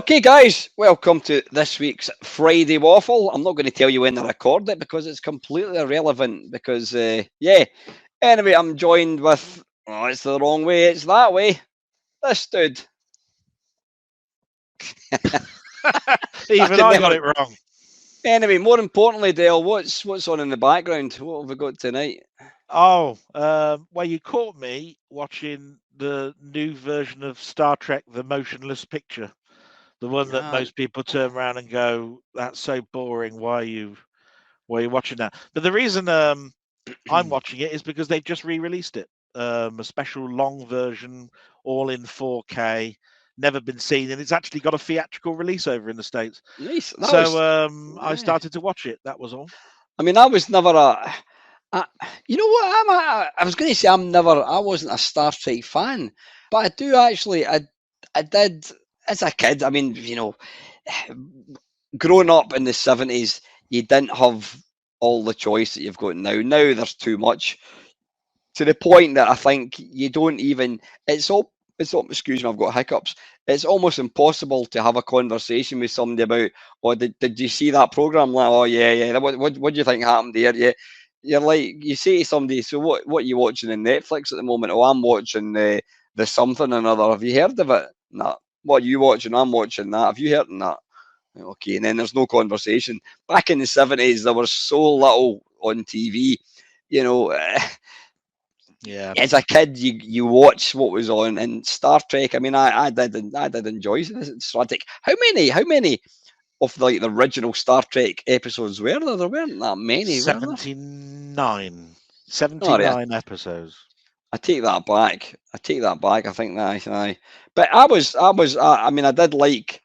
Okay, guys, welcome to this week's Friday Waffle. I'm not going to tell you when I record it because it's completely irrelevant. Because, Anyway, I'm joined with, oh, it's the wrong way, it's that way. This dude. Even I got it wrong. Anyway, more importantly, Dale, what's on in the background? What have we got tonight? Oh, well, you caught me watching the new version of Star Trek: The Motionless Picture, the one that most people turn around and go, "That's so boring. Why are you watching that?" But the reason I'm watching it is because they've just re-released it, a special long version, all in 4K, never been seen, and it's actually got a theatrical release over in the States. Nice. I started to watch it. That was all. I mean, I was never you know what? I was going to say I wasn't a Star Trek fan, but I do actually. I did as a kid. I mean, growing up in the 70s, you didn't have all the choice that you've got now. Now there's too much, to the point that I think you don't even. Excuse me, I've got hiccups. It's almost impossible to have a conversation with somebody about, oh, did you see that program? Like, oh yeah. What do you think happened there? Yeah. You're like, you say to somebody, so what are you watching on Netflix at the moment? Oh, I'm watching the something or another. Have you heard of it? Nah. What are you watching? I'm watching that. Have you heard of that? Okay, and then there's no conversation. Back in the 70s, there was so little on TV. Yeah. As a kid, you watch what was on, and Star Trek. I mean, I did enjoy Star Trek. How many of the original Star Trek episodes were there? There weren't that many. 79. Episodes. I take that back. I think that. But I mean, I did like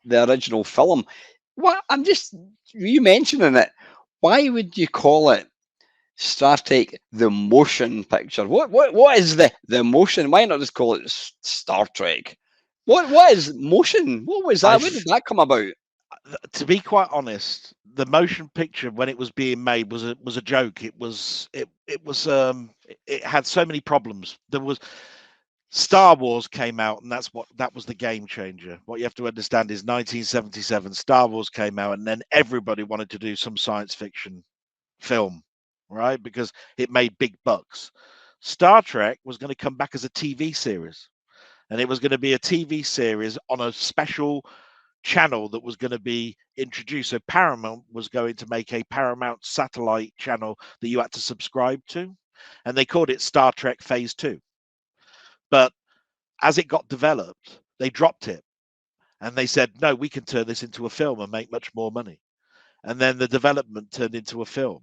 the original film. What you mentioning it? Why would you call it Star Trek the motion picture? What is the motion? Why not just call it Star Trek? What is motion? What was that? Where did that come about? To be quite honest, the motion picture when it was being made was a joke. It had so many problems. There was Star Wars came out, and that was the game changer. What you have to understand is 1977, Star Wars came out, and then everybody wanted to do some science fiction film, right? Because it made big bucks. Star Trek was going to come back as a TV series, and it was going to be a TV series on a special channel that was going to be introduced. So Paramount was going to make a Paramount satellite channel that you had to subscribe to, and they called it Star Trek Phase 2. But as it got developed, they dropped it, and they said, no, we can turn this into a film and make much more money. And then the development turned into a film,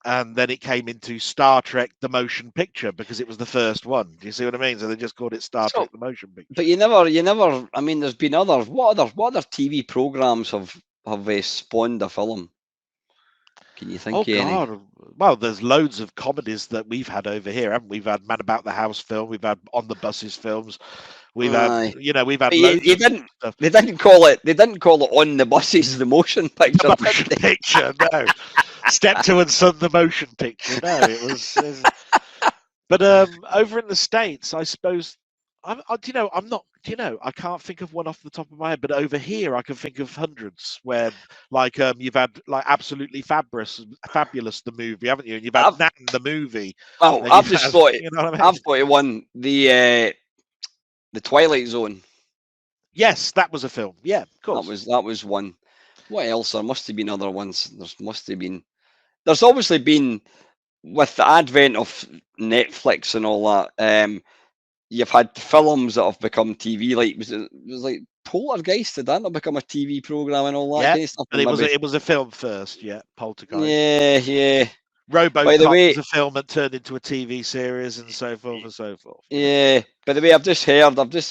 and then it came into Star Trek the Motion Picture because it was the first one. Do you see what I mean? So they just called it Star Trek the Motion Picture. But you never. I mean, there's been others. What other TV programs have spawned a film? Can you think of any? God. Well, there's loads of comedies that we've had over here, haven't we? We've had Man About the House film, we've had On the Buses films, we've had we've had loads of stuff. They didn't call it On the Buses the motion picture. The motion picture, no. Step 2 and Son the motion picture. No, it was. But over in the States, I suppose. I can't think of one off the top of my head, but over here I can think of hundreds where, you've had Absolutely Fabulous the movie, haven't you? And you've had Nan the movie. Well, I've just thought it. I've thought it won the Twilight Zone. Yes, that was a film. Yeah, of course. That was one. What else? There must have been other ones. There's obviously been, with the advent of Netflix and all that. You've had films that have become TV. Like was it like Poltergeist? Did that not become a TV program and all that? Yeah, kind of stuff? But it was a film first. Yeah, Poltergeist. Yeah. RoboCop was a film that turned into a TV series, and so forth and so forth. Yeah. By the way, I've just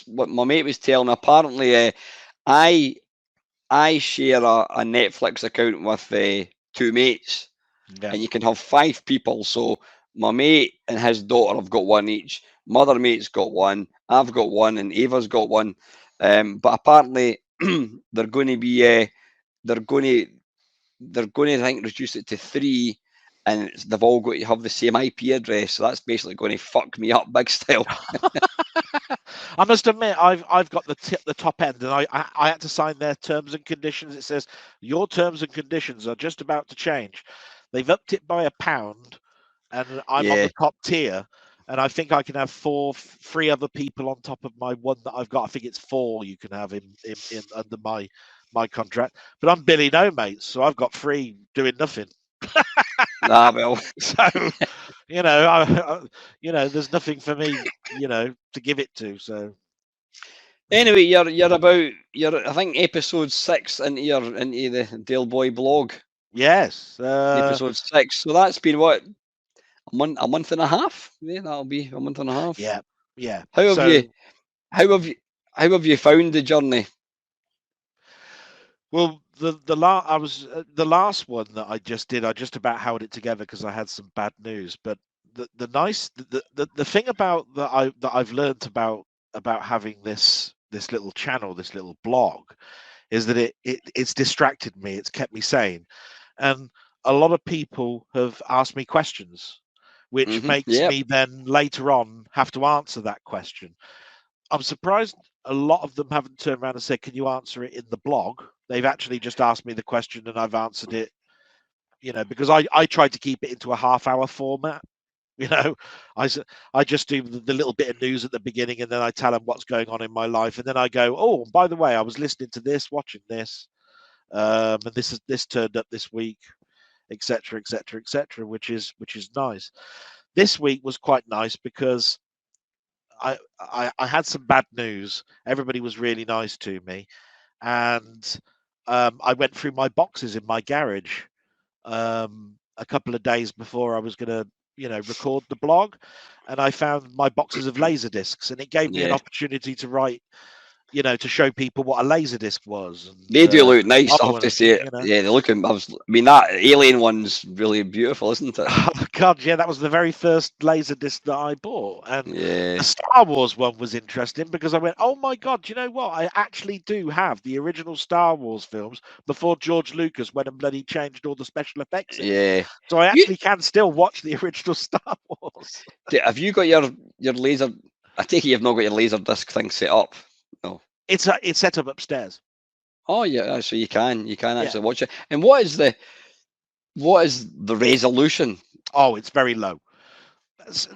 what my mate was telling me. Apparently, I share a Netflix account with 2 mates, and you can have 5 people. So my mate and his daughter have got one each. My other mate's got one. I've got one, and Ava's got one. But apparently, they're going to I think, reduce it to 3, and they've all got to have the same IP address. So that's basically going to fuck me up big style. I must admit, I've got the top end, and I had to sign their terms and conditions. It says your terms and conditions are just about to change. They've upped it by £1, and I'm on the top tier. And I think I can have three other people on top of my one that I've got. I think it's 4 you can have in under my contract. But I'm Billy No Mates, so I've got 3 doing nothing. Nah, well. So, you know, there's nothing for me, to give it to. So Anyway, you're I think episode 6 into the Delboy blog. Yes, Episode 6. So that's been what, a month and a half? Yeah, that'll be a month and a half. Yeah. How have you found the journey? Well, the last one that I just did, I just about held it together because I had some bad news. But the thing about that I've learned about having this little channel, this little blog, is that it's distracted me. It's kept me sane, and a lot of people have asked me questions, which makes me then later on have to answer that question. I'm surprised a lot of them haven't turned around and said, "Can you answer it in the blog?" They've actually just asked me the question and I've answered it, because I tried to keep it into a half-hour format. I just do the little bit of news at the beginning, and then I tell them what's going on in my life, and then I go, "Oh, by the way, I was listening to this, watching this, and this turned up this week," etc., etc., etc., which is nice. This week was quite nice because I had some bad news. Everybody was really nice to me, and I went through my boxes in my garage a couple of days before I was going to, record the blog, and I found my boxes of laser discs, and it gave me an opportunity to write, to show people what a laser disc was. And, they do look nice, I have to say. Yeah, they look. I mean, that alien one's really beautiful, isn't it? Oh God, yeah, that was the very first laser disc that I bought, and the Star Wars one was interesting because I went, "Oh my God, you know what? I actually do have the original Star Wars films before George Lucas went and bloody changed all the special effects in it. So I actually can still watch the original Star Wars." Have you got your laser? I take it you've not got your laser disc thing set up. No, it's set up upstairs. Oh yeah, so you can actually watch it. And what is the resolution? Oh, it's very low.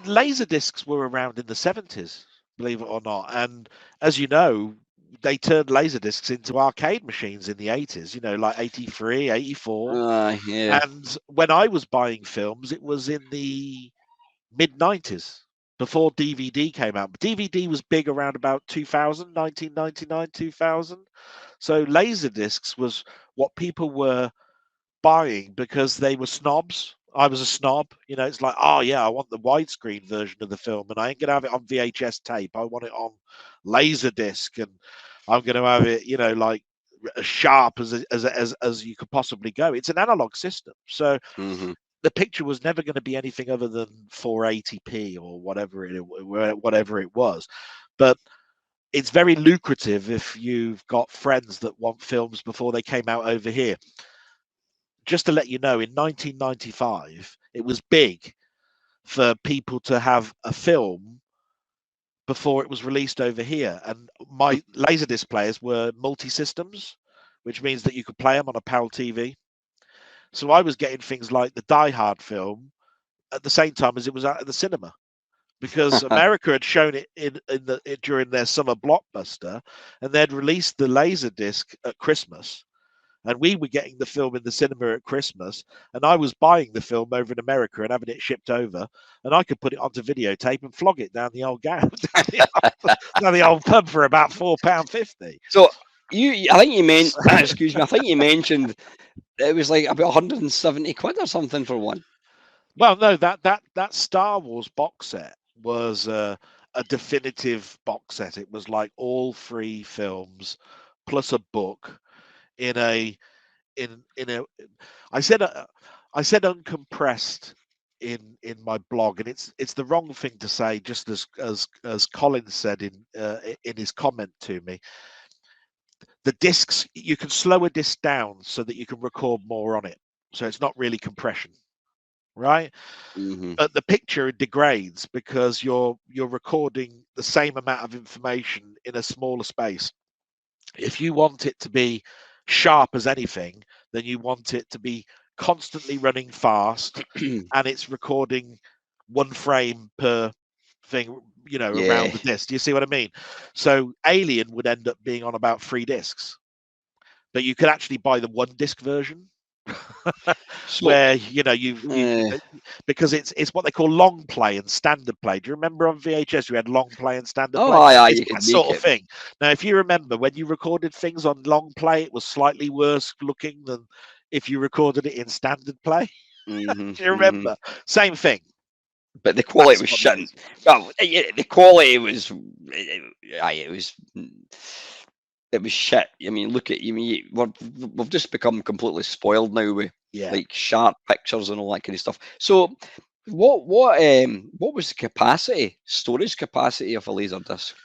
Laser discs were around in the 70s, believe it or not, and as you know, they turned laser discs into arcade machines in the 80s, like 83, 84. And when I was buying films, it was in the mid 90s, before DVD came out. But DVD was big around about 2000, 1999, 2000. So laser discs was what people were buying because they were snobs. I was a snob. It's like, oh yeah, I want the widescreen version of the film, and I ain't gonna have it on VHS tape. I want it on Laserdisc, and I'm gonna have it, like as sharp as you could possibly go. It's an analog system, so the picture was never going to be anything other than 480p or whatever it was. But it's very lucrative if you've got friends that want films before they came out over here. Just to let you know, in 1995, it was big for people to have a film before it was released over here. And my Laserdisc players were multi-systems, which means that you could play them on a PAL TV. So I was getting things like the Die Hard film at the same time as it was out of the cinema, because America had shown it during their summer blockbuster, and they'd released the Laserdisc at Christmas. And we were getting the film in the cinema at Christmas, and I was buying the film over in America and having it shipped over, and I could put it onto videotape and flog it down the old down the old pub for about £4.50. So I think you meant, excuse me, I think you mentioned it was like about 170 quid or something for one. Well, no, that Star Wars box set was a definitive box set. It was like all 3 films plus a book in a I said uncompressed in my blog, and it's the wrong thing to say, just as Colin said in his comment to me. The discs, you can slow a disc down so that you can record more on it, so it's not really compression. right? Mm-hmm. But the picture degrades because you're recording the same amount of information in a smaller space. If you want it to be sharp as anything, then you want it to be constantly running fast, and it's recording 1 frame per thing, around Yeah. the disc. Do you see what I mean? So Alien would end up being on about 3 discs, but you could actually buy the 1 disc version. So, Where you because it's what they call long play and standard play. Do you remember on VHS you had long play and standard oh, play? aye, It's you that could sort make of it. thing. Now, if you remember when you recorded things on long play, it was slightly worse looking than if you recorded it in standard play. Mm-hmm, Do you mm-hmm. remember? Same thing. But the quality That's was what shit. it is. Well, the quality was, it was. It was shit. I mean, look at you. Mean, we've just become completely spoiled now with Yeah. like sharp pictures and all that kind of stuff. So, what was the storage capacity of a laser disc?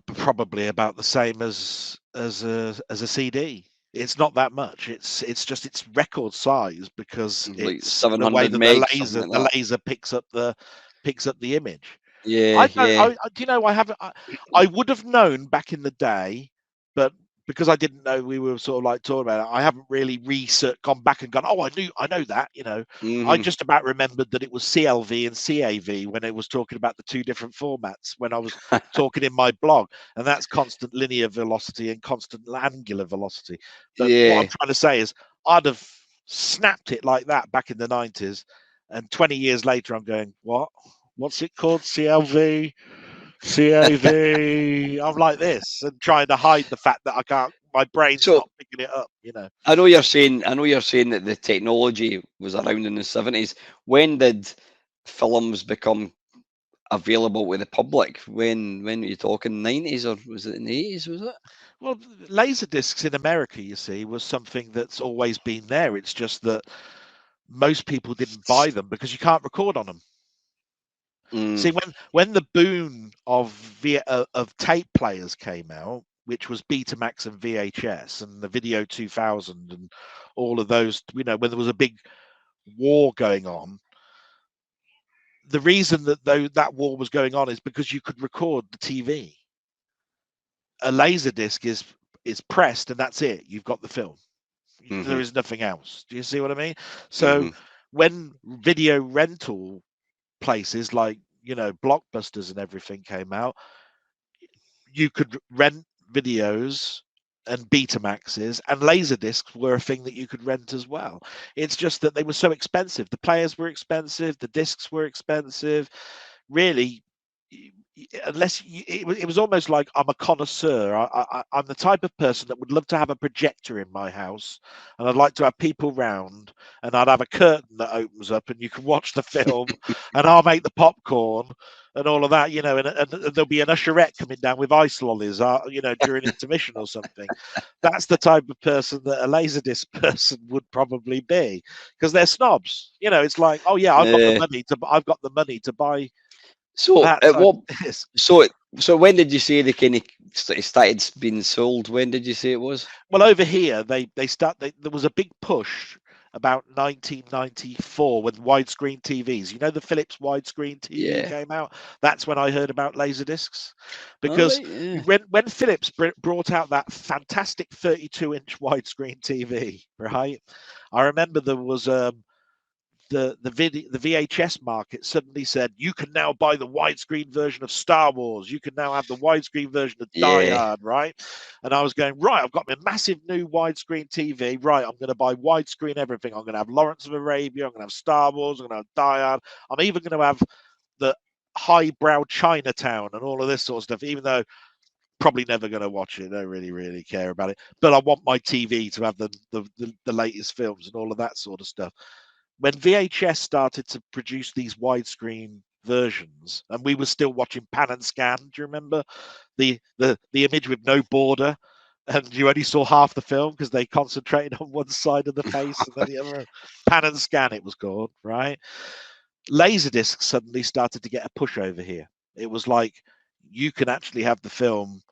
Probably about the same as a CD. It's not that much. It's just its record size because Like it's the way 700 that meg, something like that. laser picks up the image. Yeah, I don't. yeah. Do you know? I haven't. I would have known back in the day, but because I didn't know we were sort of like talking about it, I haven't really gone back and gone. Oh, I know that. I Mm-hmm. just about remembered that it was CLV and CAV when it was talking about the 2 different formats when I was talking in my blog, and that's constant linear velocity and constant angular velocity. But what I'm Yeah. trying to say is, I'd have snapped it like that back in the 90s, and 20 years later, I'm going, what? What's it called? CLV, CAV. I'm like this and trying to hide the fact that I can't. My brain's So not picking it up. I know you're saying. I know you're saying that the technology was around in the 70s. When did films become available to the public? When were you talking? 90s or was it in the 80s? Was it? Well, laser discs in America, you see, was something that's always been there. It's just that most people didn't buy them because you can't record on them. See, when the boom of tape players came out, which was Betamax and VHS and the Video 2000 and all of those, when there was a big war going on, the reason that that war was going on is because you could record the TV. A laser disc is pressed and that's it. You've got the film. There is nothing else. Do you see what I mean? So when video rental places like Blockbusters and everything came out, you could rent videos and Betamaxes, and Laserdiscs were a thing that you could rent as well. It's just that they were so expensive. The players were expensive, the discs were expensive. Really, unless it was almost like I'm a connoisseur. I'm the type of person that would love to have a projector in my house, and I'd like to have people round, and I'd have a curtain that opens up, and you can watch the film, and I'll make the popcorn and all of that, and there'll be an usherette coming down with ice lollies, during intermission or something. That's the type of person that a Laserdisc person would probably be, because they're snobs. It's like, oh yeah, I've got the money to buy. So That at what? is. So when did you say they kind of started being sold? When did you say it was? Well, over here there was a big push about 1994 when widescreen TVs. The Philips widescreen TV came out. That's when I heard about Laserdiscs, because when Philips brought out that fantastic 32-inch widescreen TV, right? I remember there was the VHS market suddenly said, you can now buy the widescreen version of Star Wars. You can now have the widescreen version of Die Hard, right? And I was going, right, I've got my massive new widescreen TV. Right, I'm going to buy widescreen everything. I'm going to have Lawrence of Arabia. I'm going to have Star Wars. I'm going to have Die Hard. I'm even going to have the highbrow Chinatown and all of this sort of stuff, even though probably never going to watch it. I don't really care about it. But I want my TV to have the latest films and all of that sort of stuff. When VHS started to produce these widescreen versions, and we were still watching pan and scan, do you remember the image with no border, and you only saw half the film because they concentrated on one side of the face and then the other? Pan and scan, it was called, right? Laserdiscs suddenly started to get a push over here. It was like you can actually have the film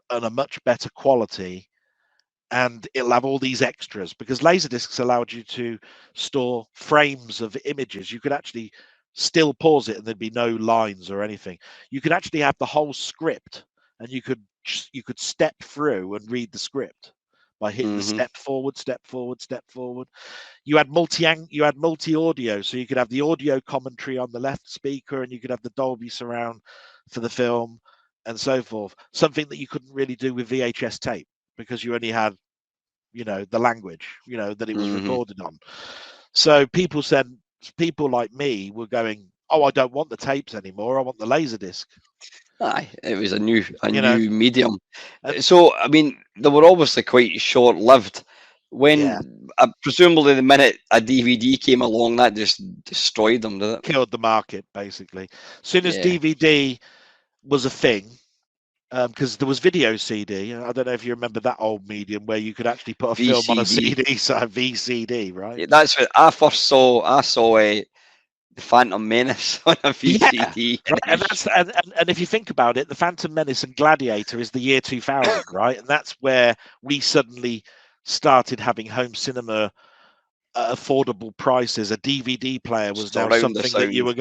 on a much better quality and it'll have all these extras, because Laserdiscs allowed you to store frames of images. You could actually still pause it and there'd be no lines or anything. You could actually have the whole script, and you could step through and read the script by hitting the step forward, step forward, step forward. You had multi audio, so you could have the audio commentary on the left speaker, and you could have the Dolby surround for the film, and so forth. Something that you couldn't really do with VHS tape, because you only had, the language, that it was recorded on. So people like me were going, oh, I don't want the tapes anymore. I want the Laserdisc. Aye, it was a new medium. So, I mean, they were obviously quite short-lived. When presumably the minute a DVD came along, that just destroyed them, did it? Killed the market, basically. As soon as DVD was a thing, because there was video CD. I don't know if you remember that old medium where you could actually put a film on a CD, so a VCD, right? Yeah, that's what I first saw. I saw the Phantom Menace on a VCD. Yeah, right. And if you think about it, the Phantom Menace and Gladiator is the year 2000, right? And that's where we suddenly started having home cinema at affordable prices. A DVD player was now something that you were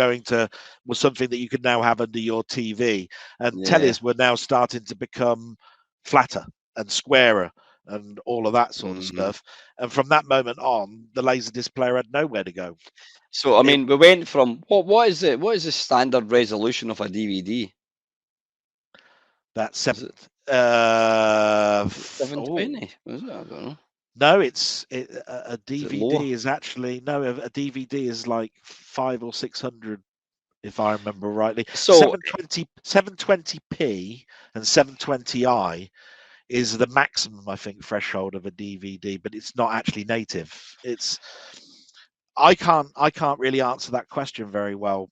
was something that you could now have under your TV, and tellies were now starting to become flatter and squarer and all of that sort of stuff. And from that moment on, the Laserdisc player had nowhere to go. So, I mean, we went from what is the standard resolution of a DVD? That's 720. Was it? I don't know. No, a DVD is actually a DVD is like 500 or 600, if I remember rightly. So 720p and 720i is the maximum, I think, threshold of a DVD, but it's not actually native. I can't really answer that question very well.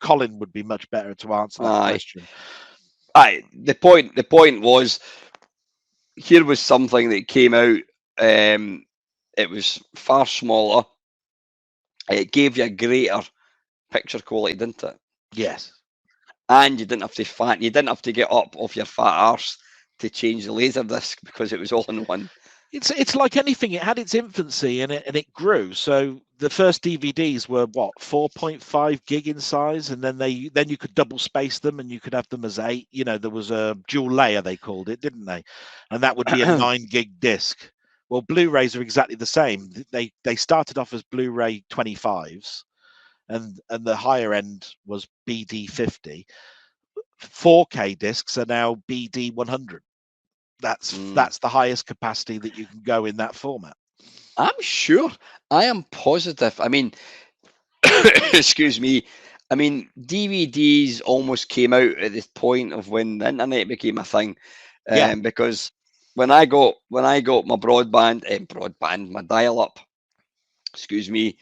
Colin would be much better to answer that question. The point was, here was something that came out. It was far smaller. It gave you a greater picture quality, didn't it? Yes. And you didn't have to get up off your fat arse to change the Laserdisc, because it was all in one. It's like anything. It had its infancy and it grew. So the first DVDs were 4.5 gig in size, and then you could double space them, and you could have them as 8. There was a dual layer, they called it, didn't they? And that would be a 9 gig disc. Well, Blu-rays are exactly the same. They started off as Blu-ray 25s, and the higher end was BD50. 4K discs are now BD 100. That's the highest capacity that you can go in that format. I'm sure. I am positive. I mean, excuse me. I mean, DVDs almost came out at this point of when the internet became a thing. Because when I got my broadband, my dial-up, excuse me,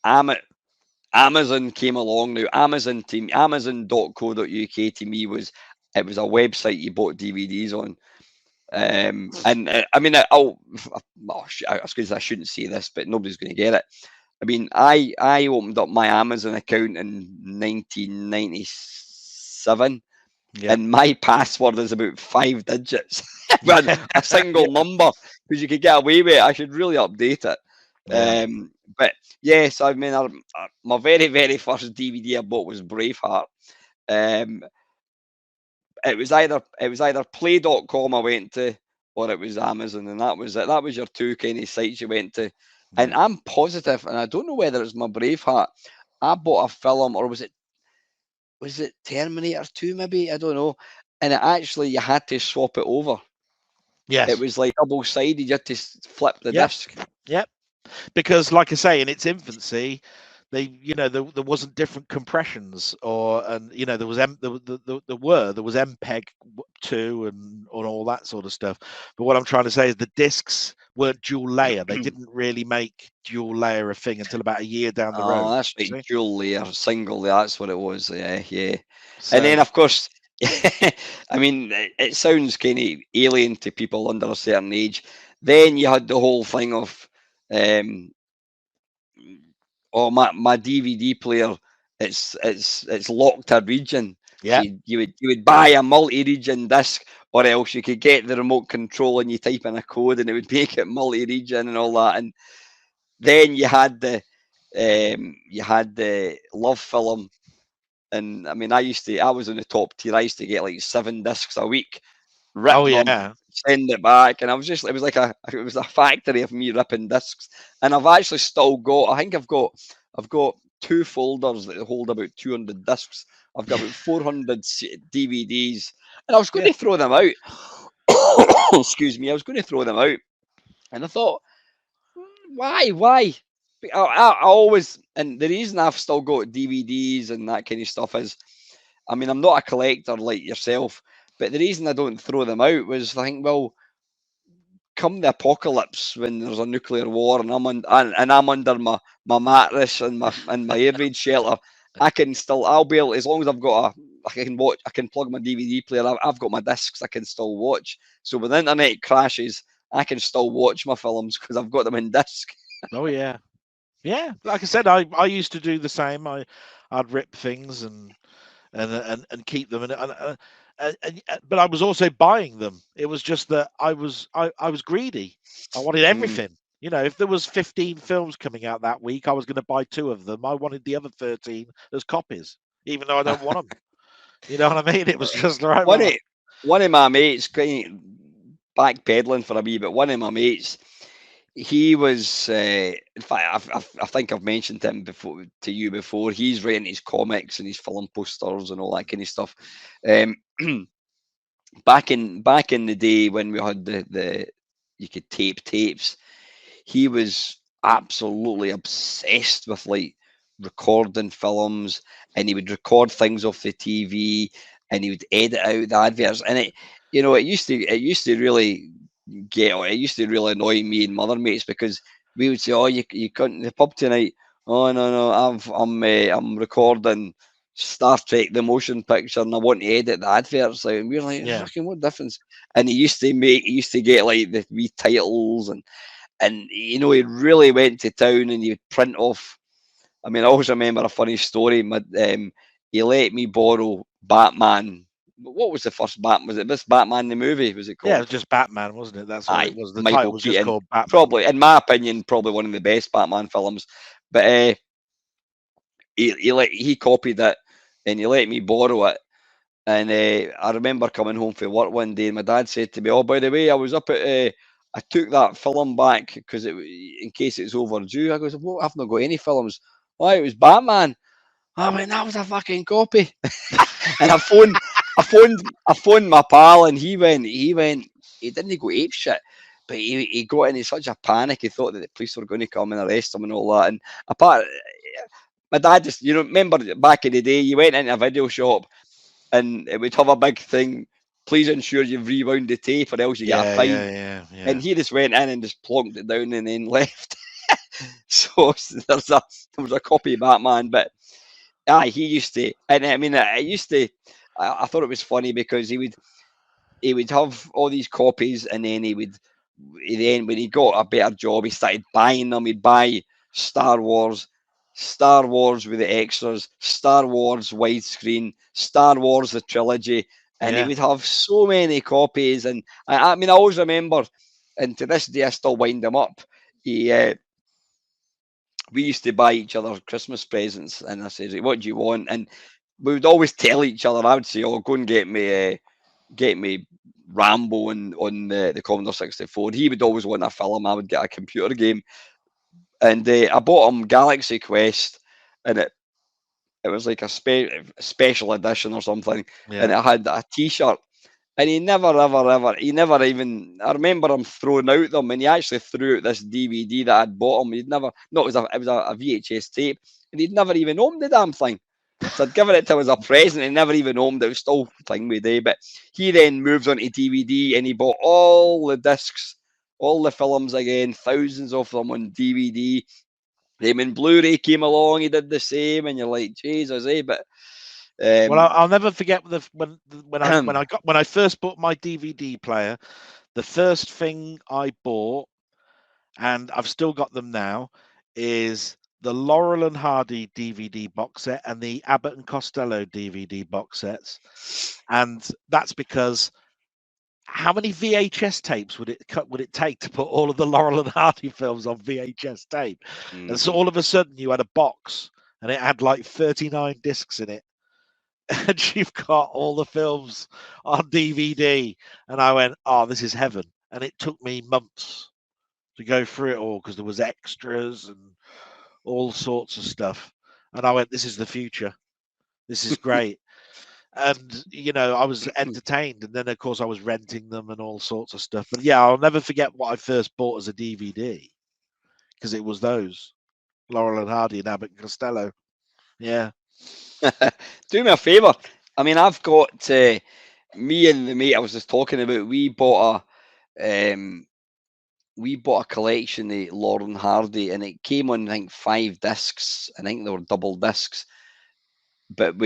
Amazon came along. Now, Amazon.co.uk to me was a website you bought DVDs on. I mean, I shouldn't say this, but nobody's going to get it. I mean, I opened up my Amazon account in 1997, and my password is about 5 digits. A single number, because you could get away with it. I should really update it. But yes, I mean, my very, very first DVD I bought was Braveheart. It was either play.com I went to, or it was Amazon, and that was it. That was your two kind of sites you went to. And I'm positive, and I don't know whether it's my Braveheart, I bought a film, or was it Terminator 2 maybe? I don't know. And you had to swap it over. Yes. It was like double-sided. You had to flip the disc. Yep. Because, like I say, in its infancy, there wasn't different compressions, there was MPEG 2 and all that sort of stuff. But what I'm trying to say is the discs weren't dual layer. They didn't really make dual layer a thing until about a year down the road. Oh, that's right. Dual layer, single. That's what it was. Yeah. So, and then, of course, I mean, it sounds kind of alien to people under a certain age. Then you had the whole thing of my DVD player, it's locked a region. Yeah. So you would buy a multi-region disc, or else you could get the remote control and you type in a code and it would make it multi-region and all that. And then you had the Love film. And I mean, I was in the top tier. I used to get like 7 discs a week, rip Oh them, yeah. send it back, and it was a factory of me ripping discs. And I've actually still got, I think I've got 2 folders that hold about 200 discs. I've got about 400 DVDs, and I was going Yeah. to throw them out. Excuse me, I was going to throw them out, and I thought, why? I always, and the reason I've still got DVDs and that kind of stuff is, I mean, I'm not a collector like yourself, but the reason I don't throw them out was I think, well, come the apocalypse when there's a nuclear war and I'm under my mattress and my air raid shelter, I'll be able, as long as I can plug my DVD player. I've got my discs, I can still watch. So when the internet crashes, I can still watch my films because I've got them in disc. Oh yeah. Yeah. Like I said, I used to do the same. I'd rip things and keep them but I was also buying them. It was just that I was greedy. I wanted everything. You know, if there was 15 films coming out that week, I was going to buy 2 of them. I wanted the other 13 as copies, even though I don't want them. You know what I mean? It was just right. One of my mates, kind of backpedaling for a wee bit. One of my mates, he was, in fact, I think I've mentioned him before to you before. He's writing his comics and his film posters and all that kind of stuff. Back in the day when we had the you could tape tapes, he was absolutely obsessed with like recording films, and he would record things off the TV, and he would edit out the adverts. And it used to really annoy me and my other mates, because we would say, "Oh, you couldn't the pub tonight." "Oh no, I'm recording Star Trek the motion picture and I want to edit the adverts out." And we were like, Yeah. "Fucking what difference?" And he used to get like the wee titles, and he really went to town, and he would print off. I mean, I always remember a funny story. He let me borrow Batman. What was the first Batman? Was it this Batman the movie? Was it Yeah, it called? was just Batman, wasn't it? That's all it Aye, was. The title Michael was just Keaton. called Batman. Probably, in my opinion, probably one of the best Batman films. But he copied it, and he let me borrow it. And I remember coming home from work one day, and my dad said to me, "Oh, by the way, I was up at. I took that film back because in case it's overdue." I goes, "Well, I've not got any films." "Oh, it was Batman." I went, "That was a fucking copy." And I phoned my pal, and he didn't go ape shit, but he got into such a panic. He thought that the police were going to come and arrest him and all that. And apart, my dad just, remember back in the day, you went into a video shop and it would have a big thing, "Please ensure you've rewound the tape or else you get a fine." Yeah. And he just went in and just plonked it down and then left. So there was a copy of Batman, but he used to, and I mean, I thought it was funny because he would have all these copies, and then when he got a better job, he started buying them. He'd buy Star Wars with the extras, Star Wars widescreen, Star Wars the trilogy, and he would have so many copies. And I mean, I always remember, and to this day, I still wind him up. We used to buy each other Christmas presents, and I said, "What do you want?" And we would always tell each other. I would say, "Oh, go and get me Rambo on the Commodore 64." He would always want a film. I would get a computer game, and I bought him Galaxy Quest, and it was like a special edition or something, and it had a T-shirt. And he never, ever, ever, he never even, I remember him throwing out them, and he actually threw out this DVD that I'd bought him. He'd never, no, it was a VHS tape, and he'd never even owned the damn thing. So I'd given it to him as a present, and never even owned it. It was still thing with day. But he then moves on to DVD, and he bought all the discs, all the films again, thousands of them on DVD. Then when Blu-ray came along, he did the same, and you're like, Jesus, But well, I'll never forget when I first bought my DVD player. The first thing I bought, and I've still got them now, is the Laurel and Hardy DVD box set and the Abbott and Costello DVD box sets, and that's because how many VHS tapes would it take to put all of the Laurel and Hardy films on VHS tape? And so all of a sudden you had a box and it had like 39 discs in it, and you've got all the films on DVD. And I went, oh, this is heaven. And it took me months to go through it all because there was extras and all sorts of stuff. And I went, this is the future. This is great. And, you know, I was entertained. And then, of course, I was renting them and all sorts of stuff. But yeah, I'll never forget what I first bought as a DVD, because it was those Laurel and Hardy and Abbott and Costello. Yeah. Do me a favour. I mean, I've got me and the mate I was just talking about. We bought a collection of Laurel and Hardy, and it came on, I think, 5 discs. I think they were double discs. But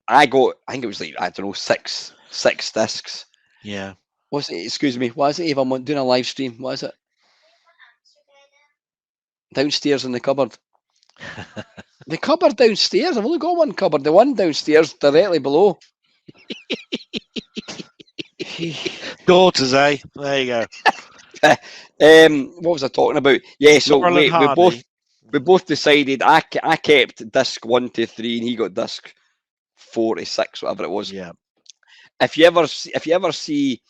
I think it was like, I don't know, six discs. Yeah. What's it? Excuse me. What is it? If I'm doing a live stream, what is it? Downstairs in the cupboard. The cupboard downstairs. I've only got one cupboard. The one downstairs directly below. Daughters, eh? There you go. What was I talking about? Yeah, so we both decided. I kept disc 1 to 3, and he got disc 4 to 6, whatever it was. Yeah. If you ever see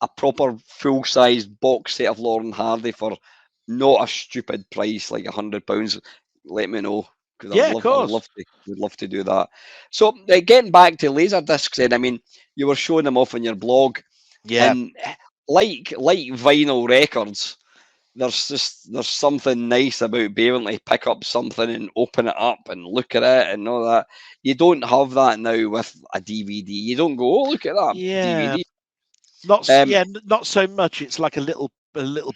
a proper full size box set of Laurel and Hardy for not a stupid price like £100, let me know, because I'd love to do that. So getting back to Laserdiscs, then, I mean, you were showing them off on your blog. Yeah. And like vinyl records, there's something nice about being able to pick up something and open it up and look at it and all that. You don't have that now with a DVD. You don't go, oh, look at that DVD. Not so much. It's like a little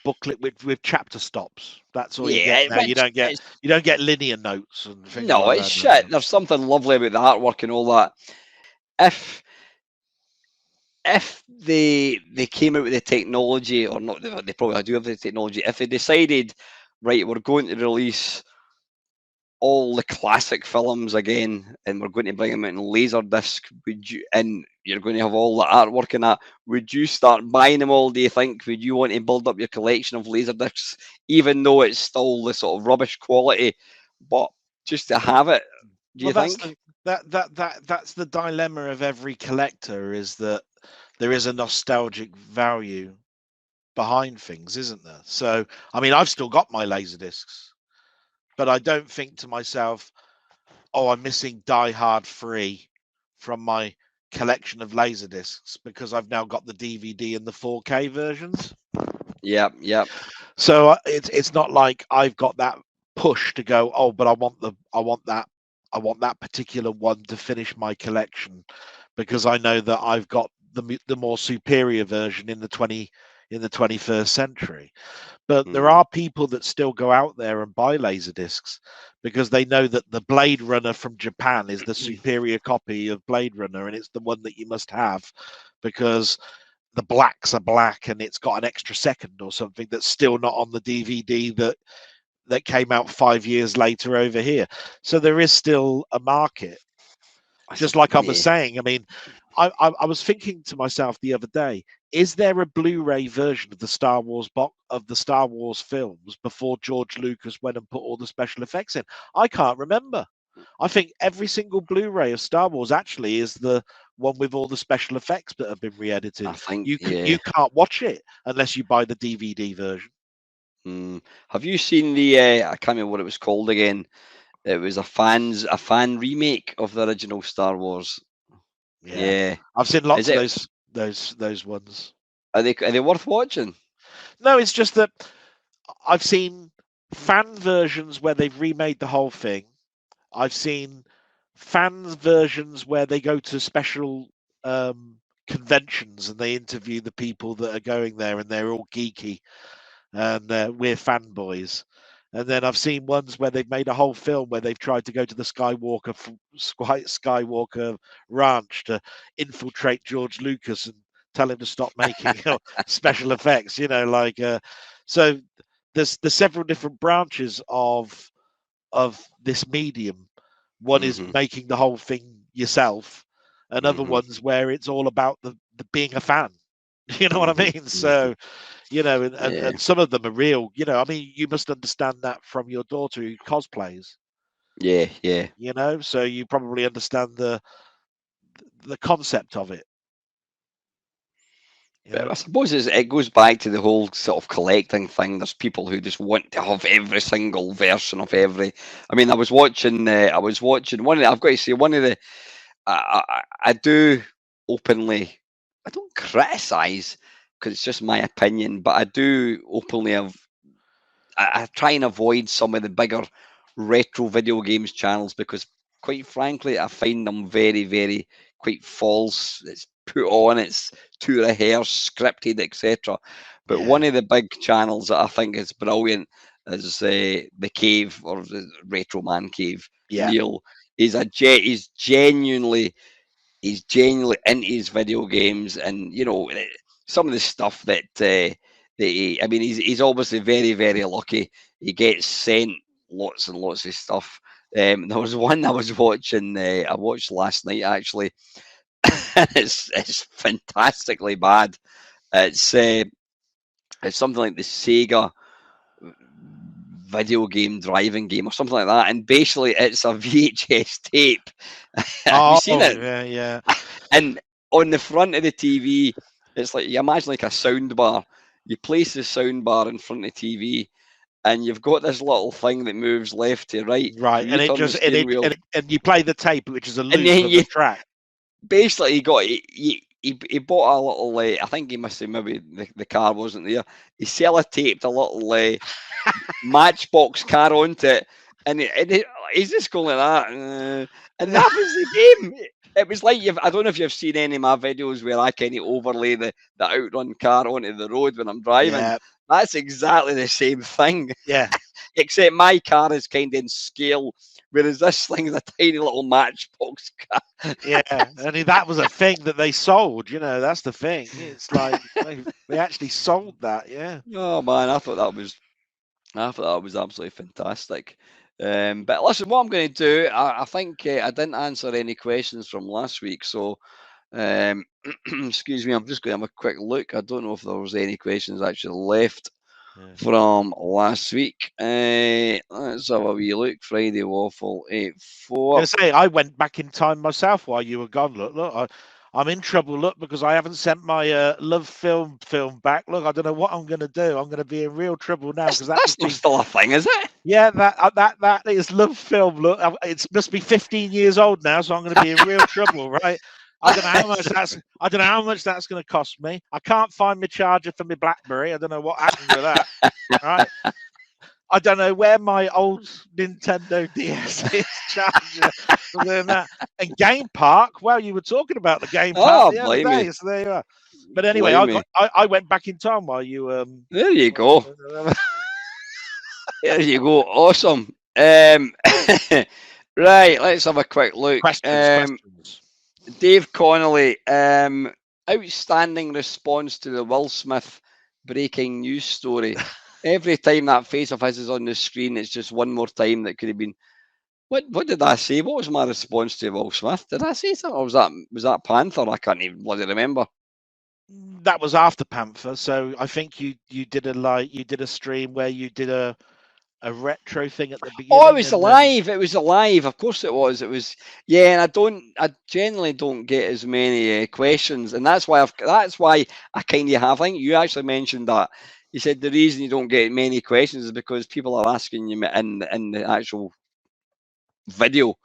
booklet with chapter stops. That's all you get now. You don't get linear notes and things. No, like it's that, shit. There's something lovely about the artwork and all that. If they came out with the technology, or not, they probably do have the technology. If they decided, right, we're going to release all the classic films again, and we're going to bring them out in Laserdisc, and you're going to have all the artwork in that, would you start buying them all, do you think? Would you want to build up your collection of Laserdiscs, even though it's still the sort of rubbish quality, but just to have it? Do you think? That's the dilemma of every collector, is that there is a nostalgic value behind things, isn't there? So, I mean, I've still got my Laserdiscs, but I don't think to myself, oh, I'm missing Die Hard 3 from my collection of Laserdiscs because I've now got the DVD and the 4K versions. Yeah. So it's not like I've got that push to go, oh, but I want that particular one to finish my collection, because I know that I've got the more superior version in the 21st century. But there are people that still go out there and buy Laserdiscs because they know that the Blade Runner from Japan is the superior copy of Blade Runner, and it's the one that you must have because the blacks are black and it's got an extra second or something that's still not on the DVD that came out 5 years later over here. So there is still a market. Just like I was saying, I mean, I was thinking to myself the other day, is there a Blu-ray version of the Star Wars films before George Lucas went and put all the special effects in? I can't remember. I think every single Blu-ray of Star Wars actually is the one with all the special effects that have been re-edited. I think you can't watch it unless you buy the DVD version. Have you seen the? I can't remember what it was called again. It was a fan remake of the original Star Wars. Yeah. I've seen lots of those ones. Are they worth watching? No, it's just that I've seen fan versions where they've remade the whole thing. I've seen fan versions where they go to special conventions and they interview the people that are going there, and they're all geeky and we're fanboys. And then I've seen ones where they've made a whole film where they've tried to go to the Skywalker ranch to infiltrate George Lucas and tell him to stop making special effects, so there's several different branches of this medium. One is making the whole thing yourself, and other ones where it's all about the being a fan. You know what I mean? So, you know, and some of them are real. You know, I mean, you must understand that from your daughter who cosplays. Yeah, yeah. You know, so you probably understand the concept of it. But I suppose it goes back to the whole sort of collecting thing. There's people who just want to have every single version of every. I mean, I was watching one of the, I've got to say, one of the. I do openly. I don't criticize because it's just my opinion, but I do openly have. I try and avoid some of the bigger retro video games channels because, quite frankly, I find them very, very quite false. It's put on, it's too rehearsed, scripted, etc. But one of the big channels that I think is brilliant is the Cave, or the Retro Man Cave. Yeah. Neil, he's genuinely into his video games, and you know some of the stuff that I mean, he's obviously very, very lucky. He gets sent lots and lots of stuff. There was one I was watching. I watched last night actually. It's fantastically bad. It's something like the Sega video game driving game or something like that, and basically it's a VHS tape. Have you seen it? Yeah. And on the front of the TV, it's like, you imagine like a sound bar. You place the sound bar in front of the TV, and you've got this little thing that moves left to right. Right, and it just and you play the tape, which is a loop of the track. Basically, he bought a little. I think he must have, maybe the car wasn't there. He sellotaped a little Matchbox car onto it, and he's just going like that, and that was the game. It was like, I don't know if you've seen any of my videos where I kind of overlay the outrun car onto the road when I'm driving. Yeah. That's exactly the same thing. Yeah. Except my car is kind of in scale, whereas this thing's a tiny little Matchbox car. Yeah, and that was a thing that they sold. You know, that's the thing. It's like they actually sold that. Yeah. Oh man, I thought that was absolutely fantastic. But listen, what I'm going to do, I think I didn't answer any questions from last week, so excuse me, I'm just going to have a quick look. I don't know if there was any questions actually left from last week. Let's have a wee look. Friday Waffle 84. I say, I went back in time myself while you were gone. Look, I'm in trouble, look, because I haven't sent my love film back. Look, I don't know what I'm going to do. I'm going to be in real trouble now. That's not still a thing, is it? Yeah, that is love film. Look, it must be 15 years old now, so I'm going to be in real trouble, right? I don't know how much that's going to cost me. I can't find my charger for my BlackBerry. I don't know what happened with that. Right? I don't know where my old Nintendo DS is charger. And Game Park. Well, you were talking about the Game Park the other day, so there you are. But anyway, I went back in time while you. There you go. There you go. Awesome. Right, let's have a quick look. Questions. Dave Connolly, outstanding response to the Will Smith breaking news story. Every time that face of his is on the screen, it's just one more time that could have been. What did I say? What was my response to Will Smith? Did I say something, or was that Panther? I can't even bloody remember. That was after Panther, so I think you did a stream where you did a retro thing at the beginning. Oh, it was alive. It was alive. Of course it was. It was. Yeah, and I generally don't get as many questions, and that's why I kind of have. I think you actually mentioned that. You said the reason you don't get many questions is because people are asking you in the actual video.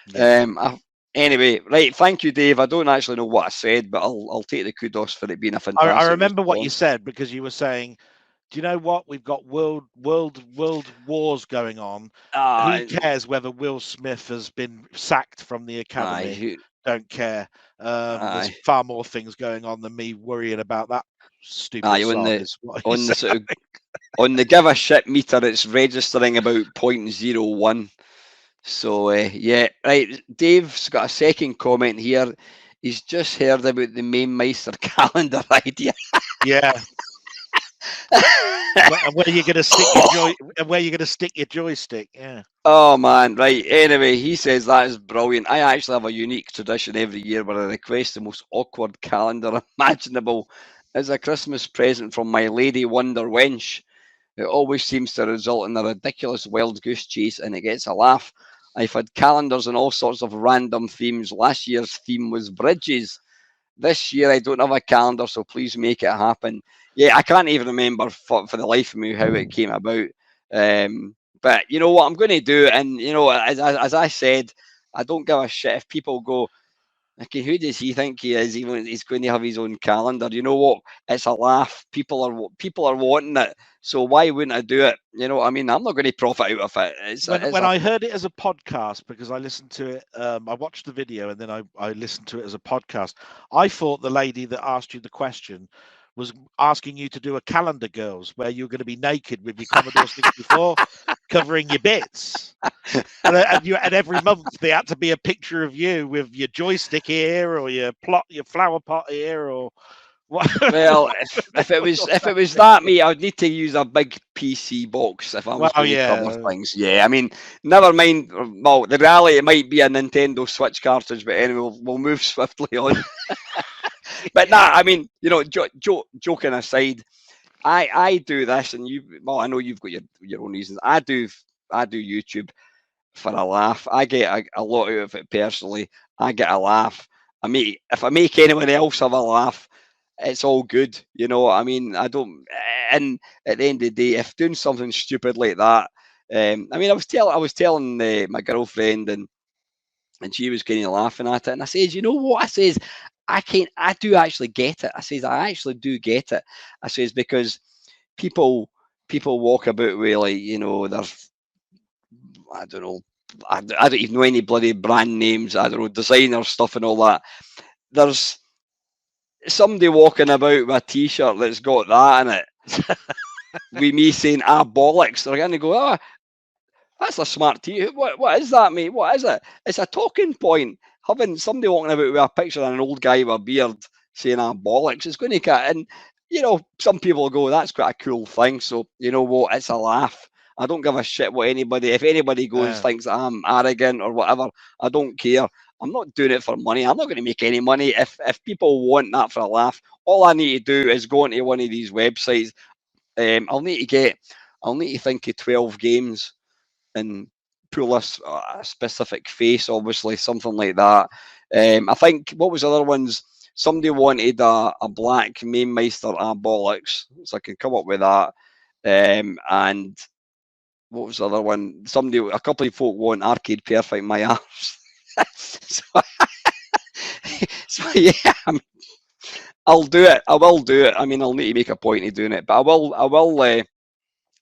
Yeah. Anyway, right. Thank you, Dave. I don't actually know what I said, but I'll take the kudos for it being a fantastic. I remember what you said, because you were saying, do you know what? We've got world wars going on. Who cares whether Will Smith has been sacked from the Academy? Don't care. There's far more things going on than me worrying about that stupid on the give a shit meter, it's registering about 0.01. So yeah, right. Dave's got a second comment here. He's just heard about the Mamemeister calendar idea. Yeah. And where you're going to stick your joystick? Yeah. Oh man, right. Anyway, he says that is brilliant. I actually have a unique tradition every year where I request the most awkward calendar imaginable as a Christmas present from my lady wonder wench. It always seems to result in a ridiculous wild goose chase and it gets a laugh. I've had calendars and all sorts of random themes. Last year's theme was bridges. This year I don't have a calendar, so please make it happen. Yeah, I can't even remember for the life of me how it came about. But you know what I'm going to do, and you know, as I said, I don't give a shit if people go, okay, who does he think he is? He's going to have his own calendar. You know what? It's a laugh. People are wanting it, so why wouldn't I do it? You know what I mean? I'm not going to profit out of it. When I heard it as a podcast, because I listened to it, I watched the video and then I listened to it as a podcast. I thought the lady that asked you the question was asking you to do a calendar, girls, where you're going to be naked with your Commodore 64 covering your bits. And every month there had to be a picture of you with your joystick here or your flower pot here or what. Well, if it was that, me, I'd need to use a big PC box if I was going to cover things. Yeah, I mean, never mind. Well, the reality, it might be a Nintendo Switch cartridge, but anyway, we'll move swiftly on. But nah, I mean, you know, joking aside, I do this, and I know you've got your own reasons. I do YouTube for a laugh. I get a lot out of it personally. I get a laugh. If I make anyone else have a laugh, it's all good. You know what I mean? I don't. And at the end of the day, if doing something stupid like that, I mean, I was telling my girlfriend, and she was kind of laughing at it, and I says, you know what? I says, I do actually get it. I says, I actually do get it. I says, because people walk about with, like, you know, I don't know, I don't even know any bloody brand names. I don't know, designer stuff and all that. There's somebody walking about with a t-shirt that's got that in it. With me saying, bollocks. They're going to go, that's a smart t-shirt. What is that, mate? What is it? It's a talking point. Having somebody walking about with a picture of an old guy with a beard saying, bollocks, it's going to cut. And, you know, some people go, that's quite a cool thing. So, you know what? It's a laugh. I don't give a shit what if anybody goes, thinks I'm arrogant or whatever, I don't care. I'm not doing it for money. I'm not going to make any money. If people want that for a laugh, all I need to do is go into one of these websites. I'll need to think of 12 games and pull a specific face, obviously, something like that. I think, what was the other ones? Somebody wanted a black Mamemeister, bollocks, so I can come up with that. And what was the other one? A couple of folk want Arcade Perfect my arse. so yeah, I'll do it. I will do it. I mean, I'll need to make a point of doing it, but I will. I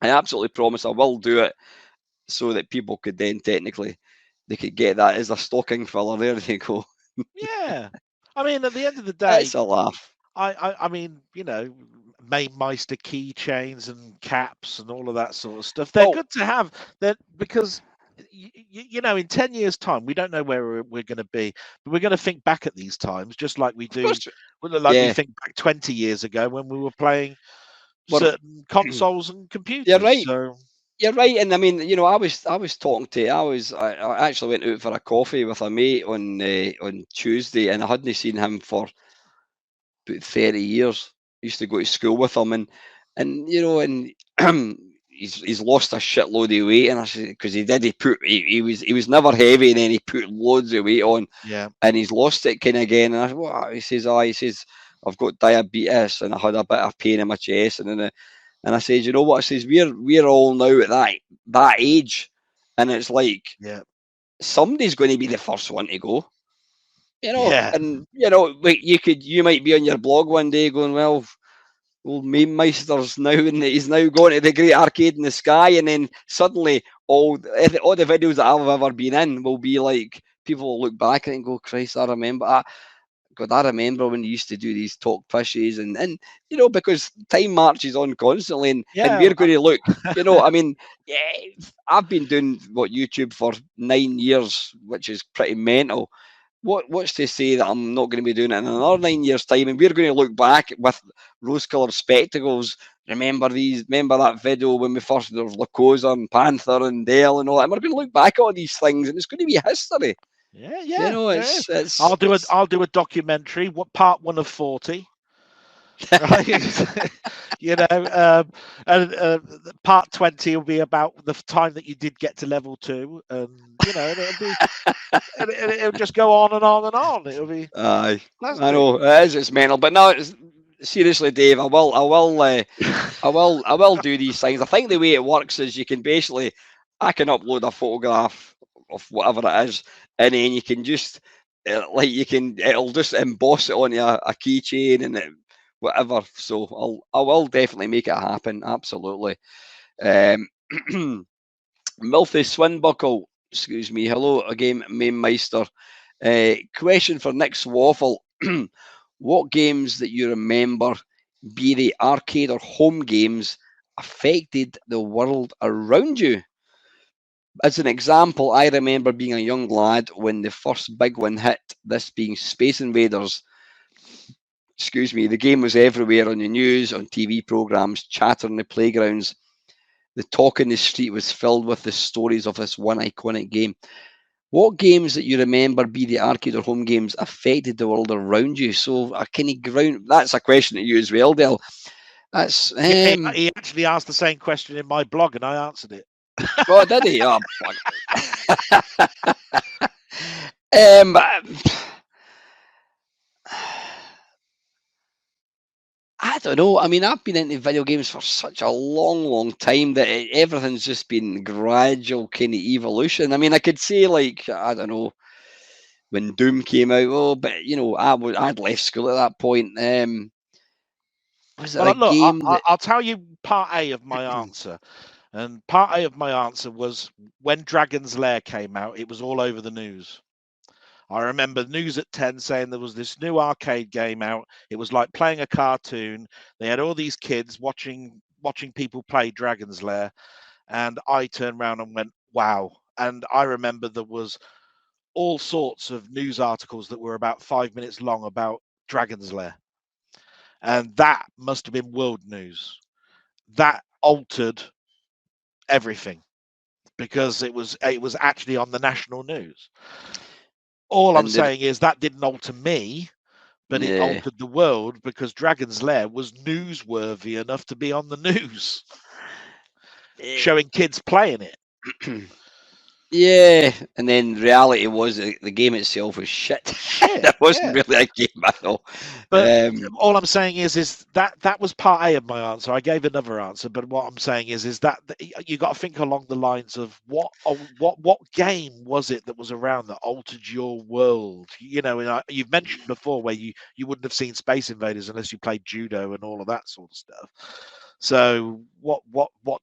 absolutely promise I will do it, so that people could then technically they could get that as a stocking filler. There you go. Yeah, I mean, at the end of the day, it's a laugh. I mean, you know, Mamemeister keychains and caps and all of that sort of stuff. They're good to have. That because you know, in 10 years' time, we don't know where we're going to be, but we're going to think back at these times just like we do. We think back 20 years ago when we were playing certain consoles and computers. You're right. So. You're right, and I mean, you know, I was talking to. I actually went out for a coffee with a mate on Tuesday, and I hadn't seen him for about 30 years. I used to go to school with him, and you know, and he's lost a shitload of weight, and I said, because he was never heavy, and then he put loads of weight on, and he's lost it kind of again. And I said, what? He says, I've got diabetes, and I had a bit of pain in my chest, and I said, you know what? I says, we're all now at that age, and it's like, somebody's going to be the first one to go, you know. And you know, you might be on your blog one day going, well, old Mamemeister's now, and he's now going to the great arcade in the sky, and then suddenly all the videos that I've ever been in will be like, people will look back and go, Christ, I remember. God, I remember when you used to do these talk fishes, and you know, because time marches on constantly, and we're going to look, you know, I mean, I've been doing YouTube for 9 years, which is pretty mental. What's to say that I'm not going to be doing it in another 9 years' time, and we're going to look back with rose-coloured spectacles remember that video when we first, there was Lacosa and Panther and Dale and all that. And we're going to look back at all these things, and it's going to be history. Yeah, You know, there it's is. I'll do a documentary. What part 1 of 40? Right? You know, and part 20 will be about the time that you did get to level 2, and you know, it'll just go on and on and on. It'll be. Aye, I know it is. It's mental, but no, seriously, Dave. I will do these things. I think the way it works is I can upload a photograph of whatever it is, and then you can just it'll just emboss it onto a keychain and whatever. So I will definitely make it happen. Absolutely. Milthy Swinbuckle, excuse me. Hello again, Mamemeister. Question for Nick's Waffle. What games that you remember, be they arcade or home games, affected the world around you? As an example, I remember being a young lad when the first big one hit, this being Space Invaders. Excuse me, the game was everywhere on the news, on TV programs, chatter in the playgrounds. The talk in the street was filled with the stories of this one iconic game. What games that you remember, be the arcade or home games, affected the world around you? So, that's a question to you as well, Del. That's he actually asked the same question in my blog, and I answered it. Oh, did he? Oh, I don't know. I mean, I've been into video games for such a long, long time that everything's just been gradual kind of evolution. I mean, I could say, like, I don't know, when Doom came out, but you know, I'd left school at that point. Was it a game? I'll tell you part A of my answer. And part A of my answer was when Dragon's Lair came out, it was all over the news. I remember news at 10 saying there was this new arcade game out. It was like playing a cartoon. They had all these kids watching people play Dragon's Lair. And I turned around and went, wow. And I remember there was all sorts of news articles that were about 5 minutes long about Dragon's Lair. And that must have been world news. That altered everything because it was actually on the national news. All I'm saying is that didn't alter me, but it altered the world because Dragon's Lair was newsworthy enough to be on the news, showing kids playing it. Yeah, and then reality was the game itself was shit. That wasn't really a game at all. But all I'm saying is that was part A of my answer. I gave another answer, but what I'm saying is that you got to think along the lines of what game was it that was around that altered your world? You know, and you've mentioned before where you wouldn't have seen Space Invaders unless you played judo and all of that sort of stuff. So what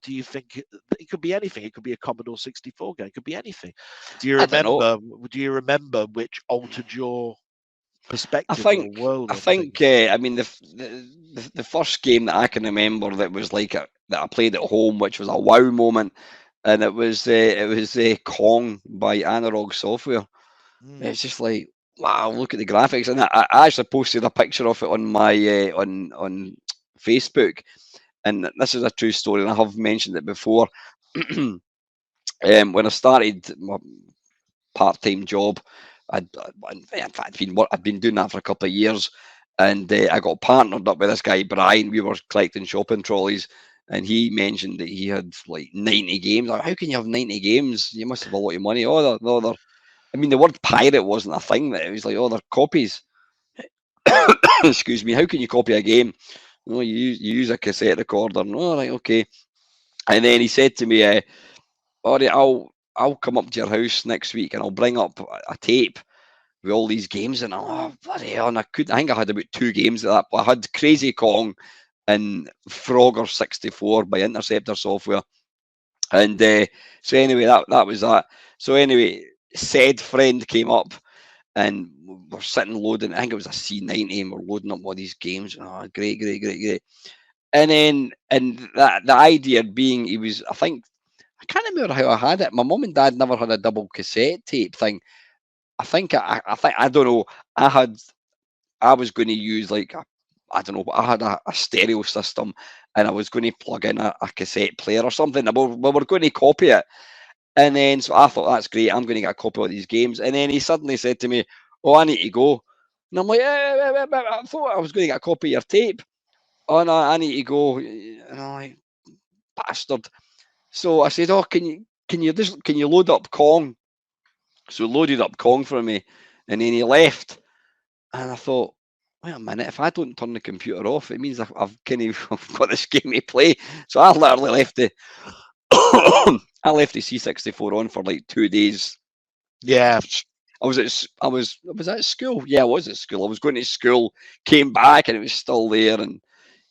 do you think? It could be anything. It could be a Commodore 64 game. It could be anything. Do you remember which altered your perspective or world? I mean the first game that I can remember that was like that I played at home, which was a wow moment, and it was Kong by Analog Software. It's just like, wow, look at the graphics, and I actually posted a picture of it on my on Facebook. And this is a true story, and I have mentioned it before. When I started my part-time job, I'd been doing that for a couple of years, and I got partnered up with this guy, Brian. We were collecting shopping trolleys, and he mentioned that he had like 90 games. Like, how can you have 90 games? You must have a lot of money. I mean, the word pirate wasn't a thing. That it was like, they're copies. Excuse me. How can you copy a game? No, you use a cassette recorder. No, right, okay. And then he said to me, all right, I'll come up to your house next week and I'll bring up a tape with all these games. And bloody hell, and I think I had about 2 games of that. I had Crazy Kong and Frogger 64 by Interceptor Software. And so anyway, that was that. So anyway, said friend came up and we're sitting loading. I think it was a C90, and we're loading up all these games. Oh, great. And then, the idea being, I can't remember how I had it. My mum and dad never had a double cassette tape thing. I don't know. I was going to use like I don't know, I had a stereo system, and I was going to plug in a cassette player or something. We were going to copy it. And then, so I thought, that's great, I'm going to get a copy of these games. And then he suddenly said to me, oh, I need to go. And I'm like, I thought I was going to get a copy of your tape. Oh, no, I need to go. And I'm like, bastard. So I said, oh, can you load up Kong? So he loaded up Kong for me, and then he left. And I thought, wait a minute, if I don't turn the computer off, it means I've got this game to play. So I literally left the I left the C64 on for like 2 days. Yeah. I was at school. Yeah, I was at school. I was going to school, came back, and it was still there. And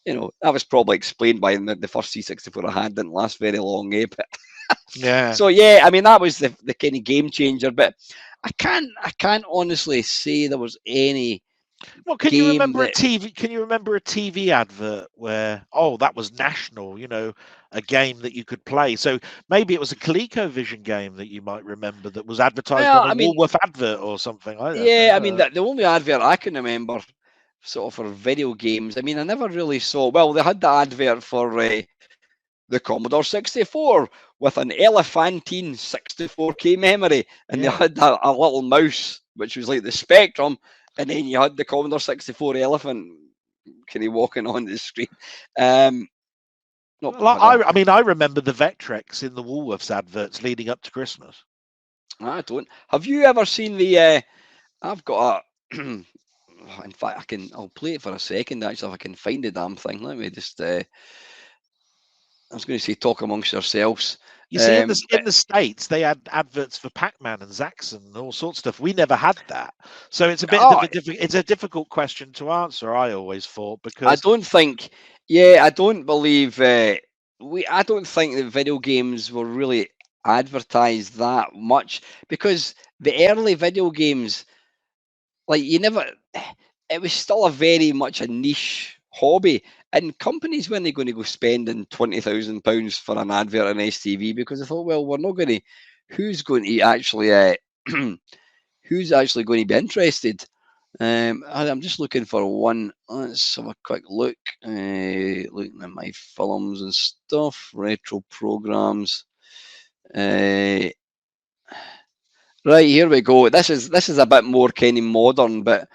that was probably explained by the first C64 I had didn't last very long, But yeah. So yeah, I mean, that was the kind of game changer. But I can't honestly say there was any. Well, can you remember a TV advert where that was national? A game that you could play. So maybe it was a ColecoVision game that you might remember that was advertised on a Woolworth advert or something like that. Yeah, I mean, the only advert I can remember, sort of for video games. I mean, I never really saw. Well, they had the advert for the Commodore 64 with an Elephantine 64K memory, and they had a little mouse which was like the Spectrum. And then you had the Commodore 64 elephant kind of walking on the screen. I remember the Vectrex in the Woolworths adverts leading up to Christmas. I don't. Have you ever seen the? I've got a. In fact, I'll play it for a second. Actually, if I can find the damn thing. Let me just. I was going to say, talk amongst yourselves. You see, in the States, they had adverts for Pac-Man and Zaxxon and all sorts of stuff. We never had that, so it's a bit. It's a difficult question to answer. I always thought because I don't think. Yeah, I don't believe. I don't think that video games were really advertised that much, because the early video games, like, it was still a very much a niche hobby. And companies weren't going to go spending £20,000 for an advert on STV, because I thought, well, we're not going to. Who's going to actually? Who's actually going to be interested? I'm just looking for one. Let's have a quick look. Looking at my films and stuff, retro programs. Right, here we go. This is a bit more kind of modern, but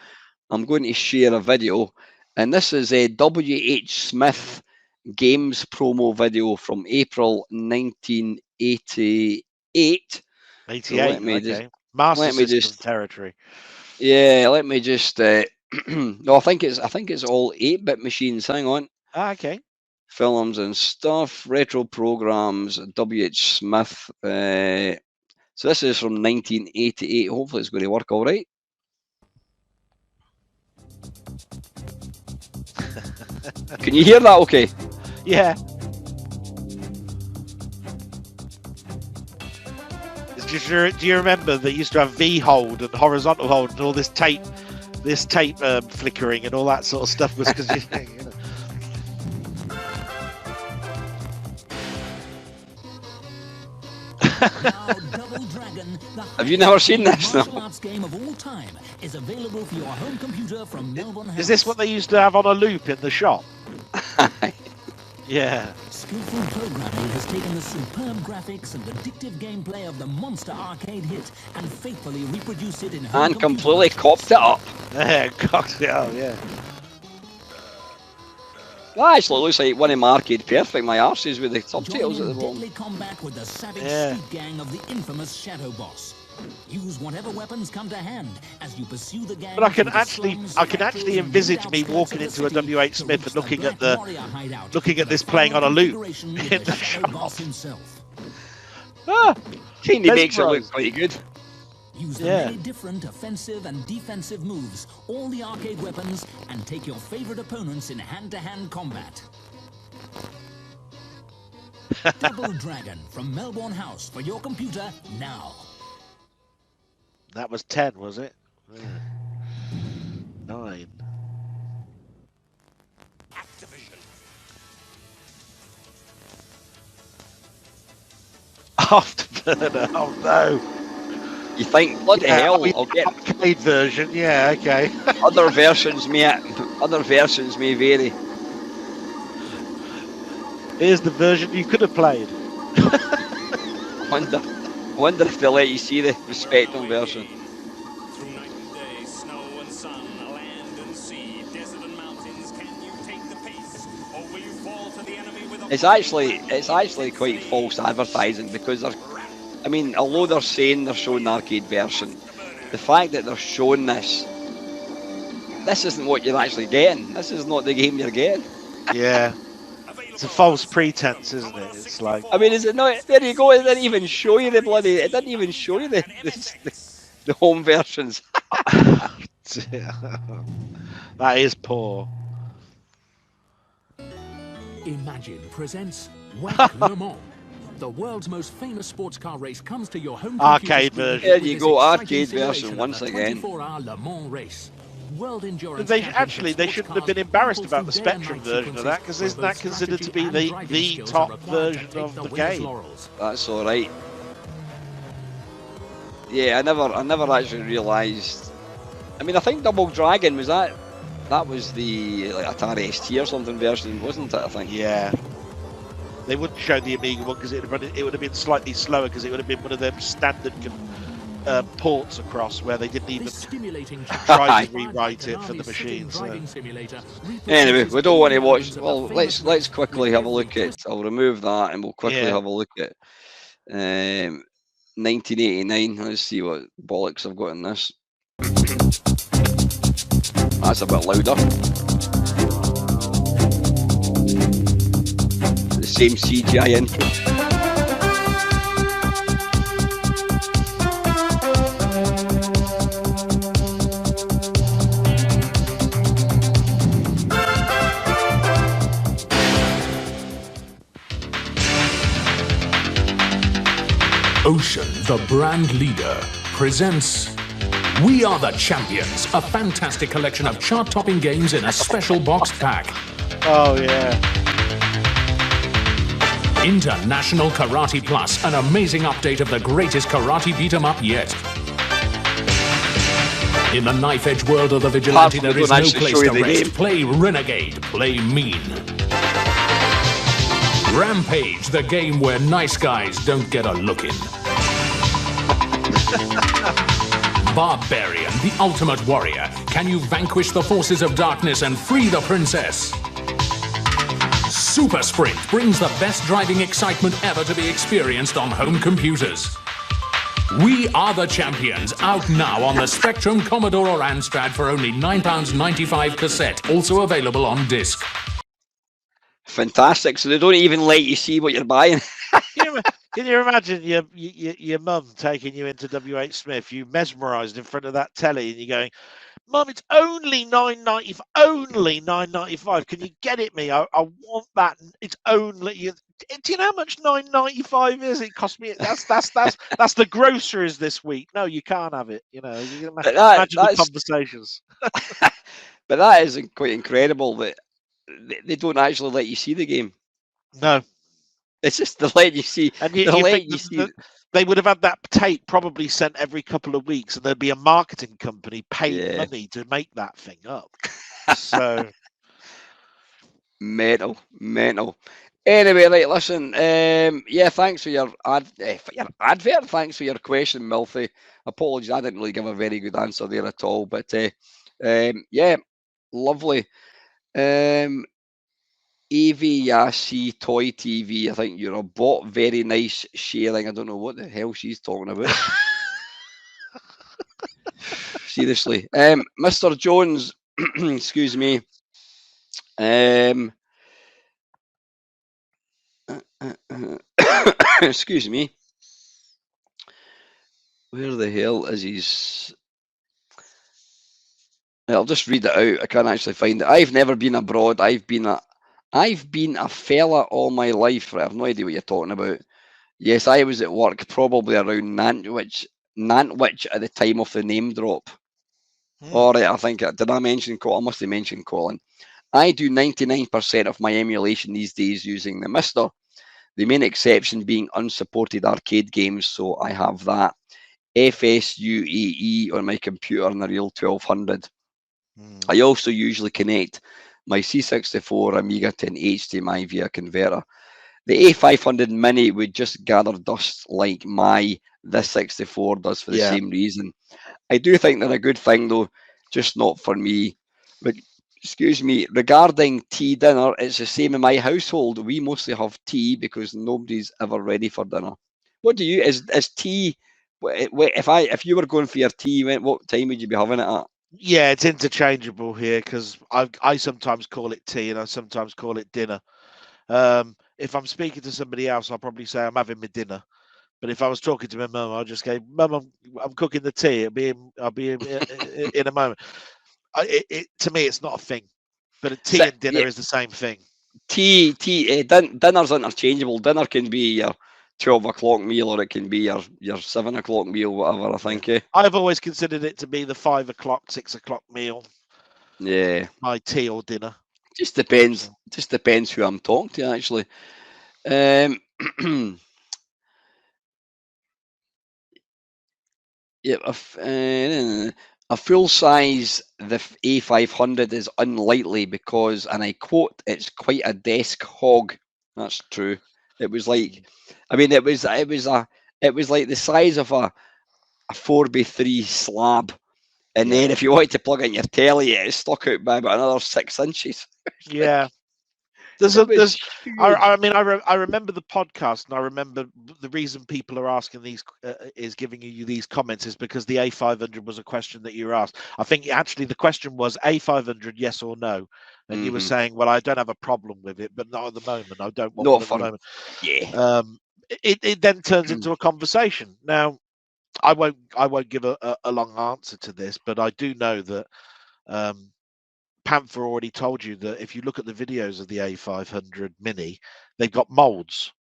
I'm going to share a video. And this is a W.H. Smith games promo video from April 1988. 88, so okay. Master System territory. Yeah, let me just. No, I think it's all 8-bit machines. Hang on. Okay. Films and stuff, retro programs, W.H. Smith. So this is from 1988. Hopefully, it's going to work all right. Can you hear that okay? Yeah. Do you remember they used to have V hold and horizontal hold and all this tape flickering and all that sort of stuff was because Have you never seen this? No? Is this what they used to have on a loop in the shop? Yeah. Skillful programming has taken the superb graphics and addictive gameplay of the monster arcade hit and faithfully reproduced it in and completely copped it up. Yeah, cocked it up, yeah. That actually looks like one of my Arcade Perfect, my arses with the subtitles at the moment. Combat with the savage street gang of the infamous Shadow Boss. Use whatever weapons come to hand as you pursue the gang. But I can actually envisage me walking into a W.H. Smith and looking at this playing on a loop in the shop. Kind of makes it look quite good. Use the many different offensive and defensive moves, all the arcade weapons, and take your favorite opponents in hand-to-hand combat. Double Dragon from Melbourne House for your computer now. That was 10, was it? 9. Afterburner. Oh no. You think, bloody hell, I'll get arcade version, yeah, okay. Other versions, mate, Other versions may vary. Here's the version you could have played. I wonder if they'll let you see the Spectrum version. Through night and day, snow and sun, land and sea, desert and mountains, can you take the pace, or will you fall to the enemy with a It's actually quite false advertising, because I mean, although they're saying they're showing the arcade version, the fact that they're showing this isn't what you're actually getting. This is not the game you're getting. Yeah. It's a false pretense, isn't it? It's like, I mean, is it not? There you go. It didn't even show you the bloody. It didn't even show you the home versions. that is poor. Imagine presents WEC Le Mans. The world's most famous sports car race comes to your home Arcade computer version. There with you this go, exciting arcade version simulation once of a again. 24-hour Le Mans race. World Endurance They Championship shouldn't sports have been cars embarrassed topple about the through day and Spectrum night version of that, because sequences isn't where that both considered to strategy be and the driving skills are top required to version take of the winner's game? laurels. That's all right. Yeah, I never actually realised. I mean, I think Double Dragon was that was the like Atari ST or something version, wasn't it? I think. Yeah. They wouldn't show the Amiga one because it would have been slightly slower, because it would have been one of them standard ports across where they didn't even try to rewrite it for the machine. So. Anyway, we don't want to watch. Well, let's quickly have a look at. I'll remove that and we'll quickly have a look at 1989. Let's see what bollocks I've got in this. That's a bit louder. The same CGI input. Ocean, the brand leader, presents We Are the Champions, a fantastic collection of chart-topping games in a special boxed pack. Oh, yeah. International Karate Plus, an amazing update of the greatest karate beat-em-up yet. In the knife-edge world of the vigilante, there is no place to rest. Play Renegade, play mean. Rampage, the game where nice guys don't get a look in. Barbarian, the ultimate warrior. Can you vanquish the forces of darkness and free the princess? Super Sprint brings the best driving excitement ever to be experienced on home computers. We Are the Champions, out now on the Spectrum, Commodore or Amstrad for only £9.95 cassette, also available on disc. Fantastic. So they don't even let you see what you're buying. Can you imagine your mum taking you into WH Smith, you mesmerised in front of that telly, and you're going, Mum, it's only $9.95. Only $9.95. Can you get it me? I want that. It's only. Do you know how much $9.95 is? It cost me. That's the groceries this week. No, you can't have it. You know. You can imagine the conversations. But that is quite incredible that they don't actually let you see the game. No. It's just they let you see. And they would have had that tape probably sent every couple of weeks, and there'd be a marketing company paying money to make that thing up. So mental. Anyway, right, listen. Thanks for your advert. Thanks for your question, Milfy. Apologies, I didn't really give a very good answer there at all. But lovely. EVC Toy TV, I think you're a bot. Very nice sharing. I don't know what the hell she's talking about. Seriously. Mr. Jones, excuse me. Excuse me. Where the hell is his... I'll just read it out. I can't actually find it. I've never been abroad. I've been a fella all my life. I have no idea what you're talking about. Yes, I was at work probably around Nantwich at the time of the name drop. All right, I think, did I mention Colin? I must have mentioned Colin. I do 99% of my emulation these days using the Mister. The main exception being unsupported arcade games, so I have that. FSUAE on my computer in the Real 1200. I also usually connect my C64 Amiga to an HDMI via converter. The A500 Mini would just gather dust like my this 64 does for the Yeah. same reason. I do think they're a good thing though, just not for me. Excuse me, regarding tea dinner, it's the same in my household. We mostly have tea because nobody's ever ready for dinner. What do you is tea? If you were going for your tea, what time would you be having it at? Yeah, it's interchangeable here because I sometimes call it tea and I sometimes call it dinner. If I'm speaking to somebody else, I'll probably say I'm having my dinner. But if I was talking to my mum, I'll just go, "Mum, I'm cooking the tea. I'll be in a moment." To me, it's not a thing. But tea and dinner is the same thing. Dinner's interchangeable. Dinner can be your 12 o'clock meal or it can be your 7 o'clock meal, whatever. I think. Yeah. I've always considered it to be the 5 o'clock, 6 o'clock meal. Yeah. My tea or dinner. Just depends. Just depends who I'm talking to, actually. Yeah, a full size the A500 is unlikely because, and I quote, it's quite a desk hog. That's true. It was like, I mean, it was like the size of a 4x3 slab, and then if you wanted to plug in your telly, it stuck out by about another 6 inches. Yeah. I mean, I remember the podcast, and I remember the reason people are asking these is giving you these comments is because the A500 was a question that you were asked. I think actually the question was A500, yes or no, and you were saying, well, I don't have a problem with it, but not at the moment. I don't want Not one at for the moment. yeah. It then turns into a conversation. Now, I won't give a long answer to this, but I do know that. Panther already told you that if you look at the videos of the A500 Mini, they've got molds.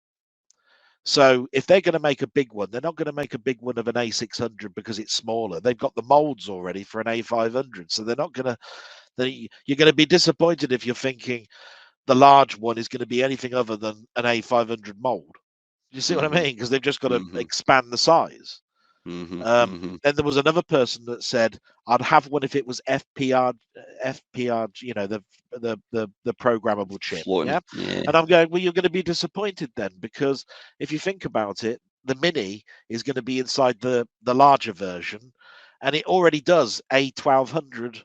So if they're going to make a big one, they're not going to make a big one of an A600 because it's smaller. They've got the molds already for an A500. So they're not going to, you're going to be disappointed if you're thinking the large one is going to be anything other than an A500 mold. You see what I mean? Because they've just got to expand the size. Then there was another person that said, "I'd have one if it was FPR, you know, the programmable chip." Yeah? And I'm going, well, you're going to be disappointed then, because if you think about it, the Mini is going to be inside the larger version, and it already does A1200.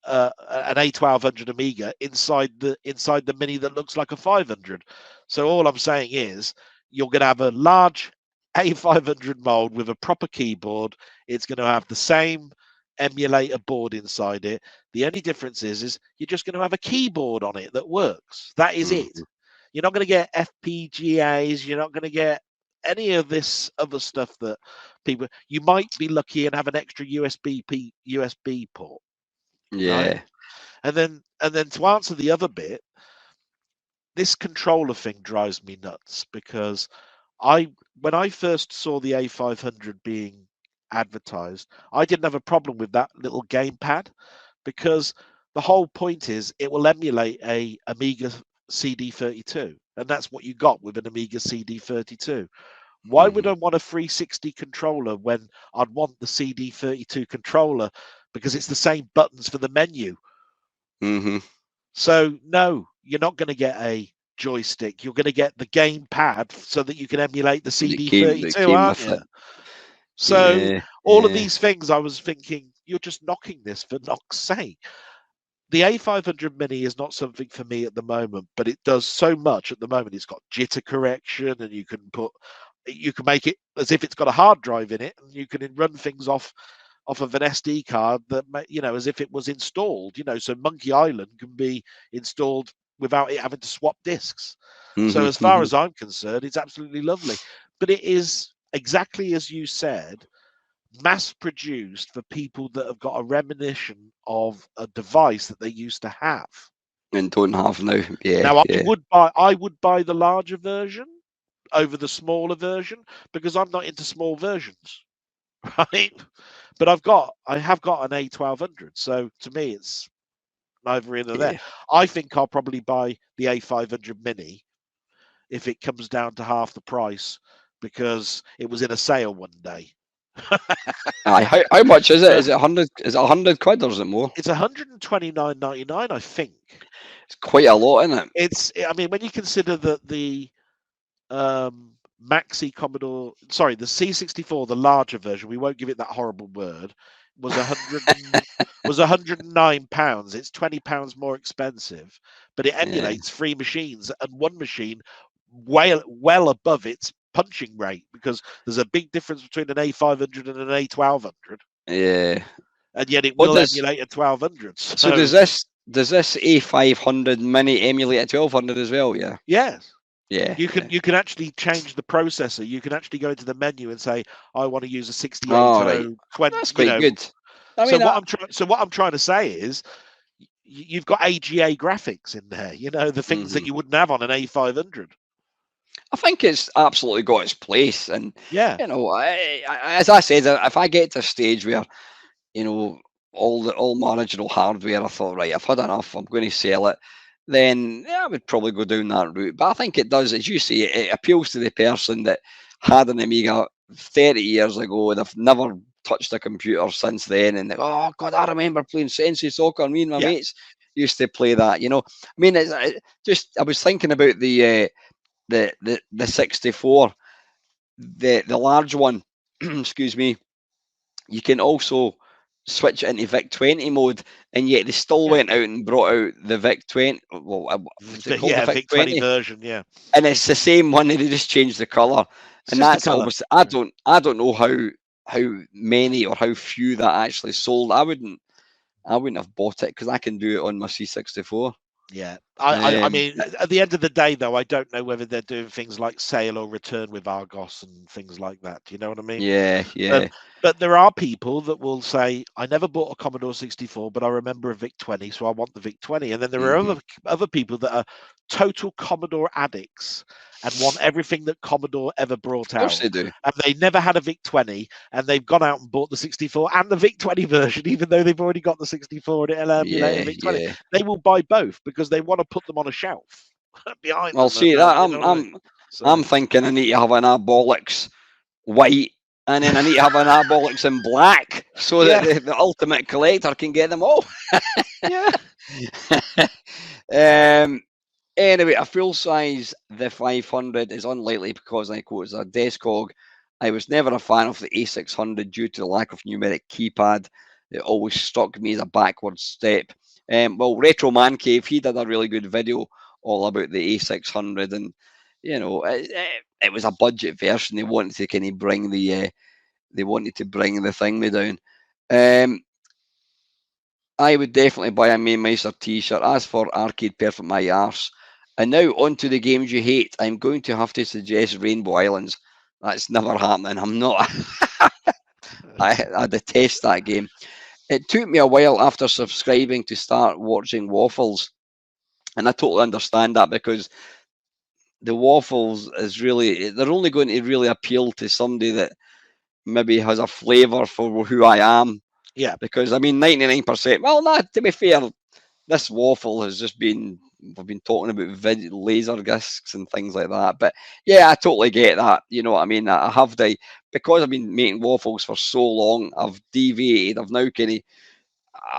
An A1200 Amiga inside the Mini that looks like a 500. So all I'm saying is you're going to have a large A500 mold with a proper keyboard. It's going to have the same emulator board inside it. The only difference is you're just going to have a keyboard on it that works. That is it. You're not going to get FPGAs. You're not going to get any of this other stuff that people. You might be lucky and have an extra USB port. Yeah. Right? And then to answer the other bit, this controller thing drives me nuts, because when I first saw the A500 being advertised, I didn't have a problem with that little gamepad, because the whole point is it will emulate a Amiga CD32, and that's what you got with an Amiga CD32. Why would I want a 360 controller when I'd want the CD32 controller? Because it's the same buttons for the menu. So no, you're not going to get a joystick. You're going to get the gamepad so that you can emulate the CD32, aren't you? So all of these things, I was thinking, you're just knocking this for knock's sake. The A500 Mini is not something for me at the moment, but it does so much at the moment. It's got jitter correction, and you can make it as if it's got a hard drive in it, and you can run things off of an SD card that, you know, as if it was installed, you know, so Monkey Island can be installed without it having to swap discs. So as far as I'm concerned, it's absolutely lovely. But it is exactly as you said, mass produced for people that have got a reminiscence of a device that they used to have and don't have now. Now I would buy the larger version over the smaller version, because I'm not into small versions. Right, but I have got an A1200, so to me it's neither here nor there. I think I'll probably buy the A500 Mini if it comes down to half the price, because it was in a sale one day. Aye, how much is it? So- Is it 100? Is it 100 quid or is it more? It's 129.99, I think. It's quite a lot, isn't it? I mean, when you consider that the Maxi Commodore, sorry, the C64, the larger version, we won't give it that horrible word, was was £109. It's £20 more expensive, but it emulates 3 machines and one machine well above its punching rate, because there's a big difference between an A500 and an A1200. Yeah. And yet it What will does- emulate a 1200. So does this A500 Mini emulate a 1200 as well? Yeah. Yes. Yeah. You can actually change the processor. You can actually go into the menu and say, I want to use a 68 Oh, right. 20. That's quite good. I So mean, what I'm trying to say is, you've got AGA graphics in there. You know, the things that you wouldn't have on an A500. I think it's absolutely got its place, and Yeah. you know, as I said, if I get to a stage where, you know, all my original hardware, I thought, right, I've had enough, I'm going to sell it, then yeah, I would probably go down that route. But I think it does, as you say, it appeals to the person that had an Amiga 30 years ago and they've never touched a computer since then, and they go, oh God, I remember playing Sensi Soccer. Me and my mates used to play that. You know, I mean, I was thinking about the 64, the large one. Excuse me. You can also switch it into VIC-20 mode, and yet they still went out and brought out the VIC-20. Well, the VIC-20 version, yeah. And it's the same one, and they just changed the color. And that's obviously, I don't know how many or how few that actually sold. I wouldn't have bought it because I can do it on my C64. Yeah, I mean, at the end of the day, though, I don't know whether they're doing things like sale or return with Argos and things like that. Do you know what I mean? Yeah. But there are people that will say, I never bought a Commodore 64, but I remember a VIC-20, so I want the VIC-20. And then there are other people that are total Commodore addicts and want everything that Commodore ever brought out. Of course they do. And they never had a VIC-20, and they've gone out and bought the 64 and the VIC-20 version, even though they've already got the 64 and it'll emulate the VIC-20. Yeah. They will buy both because they want to put them on a shelf behind Well, them. see, that I'm thinking I need to have an Abolics white, and then I need to have an Abolics in black, so that the ultimate collector can get them all. Anyway, a full size the 500 is unlikely because, I quote, it's a desk hog. I was never a fan of the A600 due to the lack of numeric keypad. It always struck me as a backward step. Well, Retro Man Cave, he did a really good video all about the A600, and you know, it was a budget version. They wanted to kind of bring the thing down. I would definitely buy a Mamemeister t-shirt. As for Arcade Perfect my arse. And now on to the games you hate. I'm going to have to suggest Rainbow Islands. That's never happening. I'm not. I detest that game. It took me a while after subscribing to start watching Waffles. And I totally understand that, because the Waffles is really, they're only going to really appeal to somebody that maybe has a flavour for who I am. Yeah. Because, I mean, 99%, well, to be fair, this Waffle has just been, we've been talking about laser discs and things like that. But yeah, I totally get that. You know what I mean? I have because I've been making Waffles for so long, I've deviated. I've now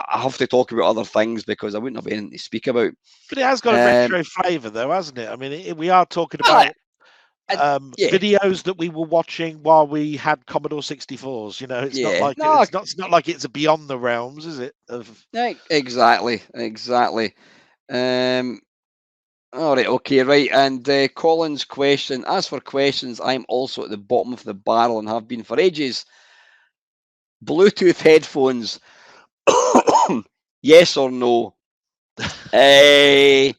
I have to talk about other things because I wouldn't have anything to speak about. But it has got a retro flavour, though, hasn't it? I mean, we are talking about videos that we were watching while we had Commodore 64s. You know, it's not like it's beyond the realms, is it? Exactly. All right, okay, right. And Colin's question. As for questions, I'm also at the bottom of the barrel and have been for ages. Bluetooth headphones. Yes or no? It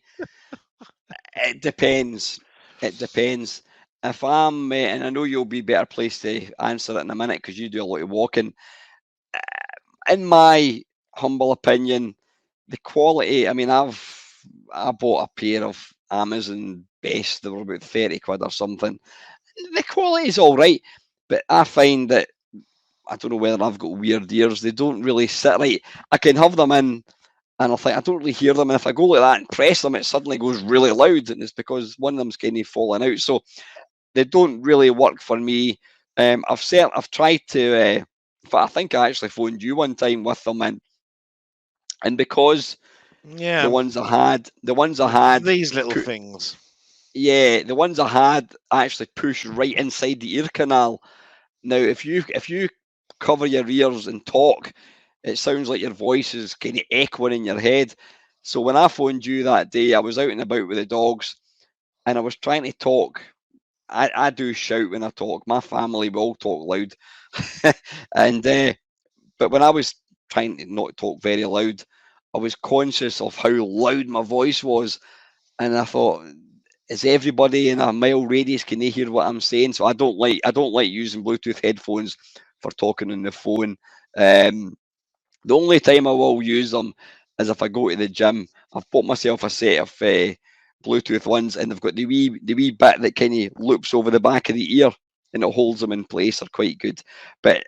depends. It depends. If I'm, and I know you'll be better placed to answer it in a minute because you do a lot of walking. In my humble opinion, the quality. I mean, I bought a pair of Amazon Best. They were about 30 quid or something. The quality is all right, but I find that, I don't know whether I've got weird ears, they don't really sit right. I can have them in, and I think I don't really hear them. And if I go like that and press them, it suddenly goes really loud, and it's because one of them's kind of falling out. So they don't really work for me I've tried to. I think I actually phoned you one time with them, and because Yeah, the ones I had, these little things. yeah, the ones I had actually push right inside the ear canal. Now, if you cover your ears and talk, it sounds like your voice is kind of echoing in your head. So when I phoned you that day, I was out and about with the dogs, and I was trying to talk. I do shout when I talk. My family, we all talk loud, and but when I was trying to not talk very loud, I was conscious of how loud my voice was, and I thought, is everybody in a mile radius, can they hear what I'm saying? So I don't like using Bluetooth headphones for talking on the phone. The only time I will use them is if I go to the gym. I've bought myself a set of Bluetooth ones, and they've got the wee bit that kind of loops over the back of the ear, and it holds them in place. Are quite good. But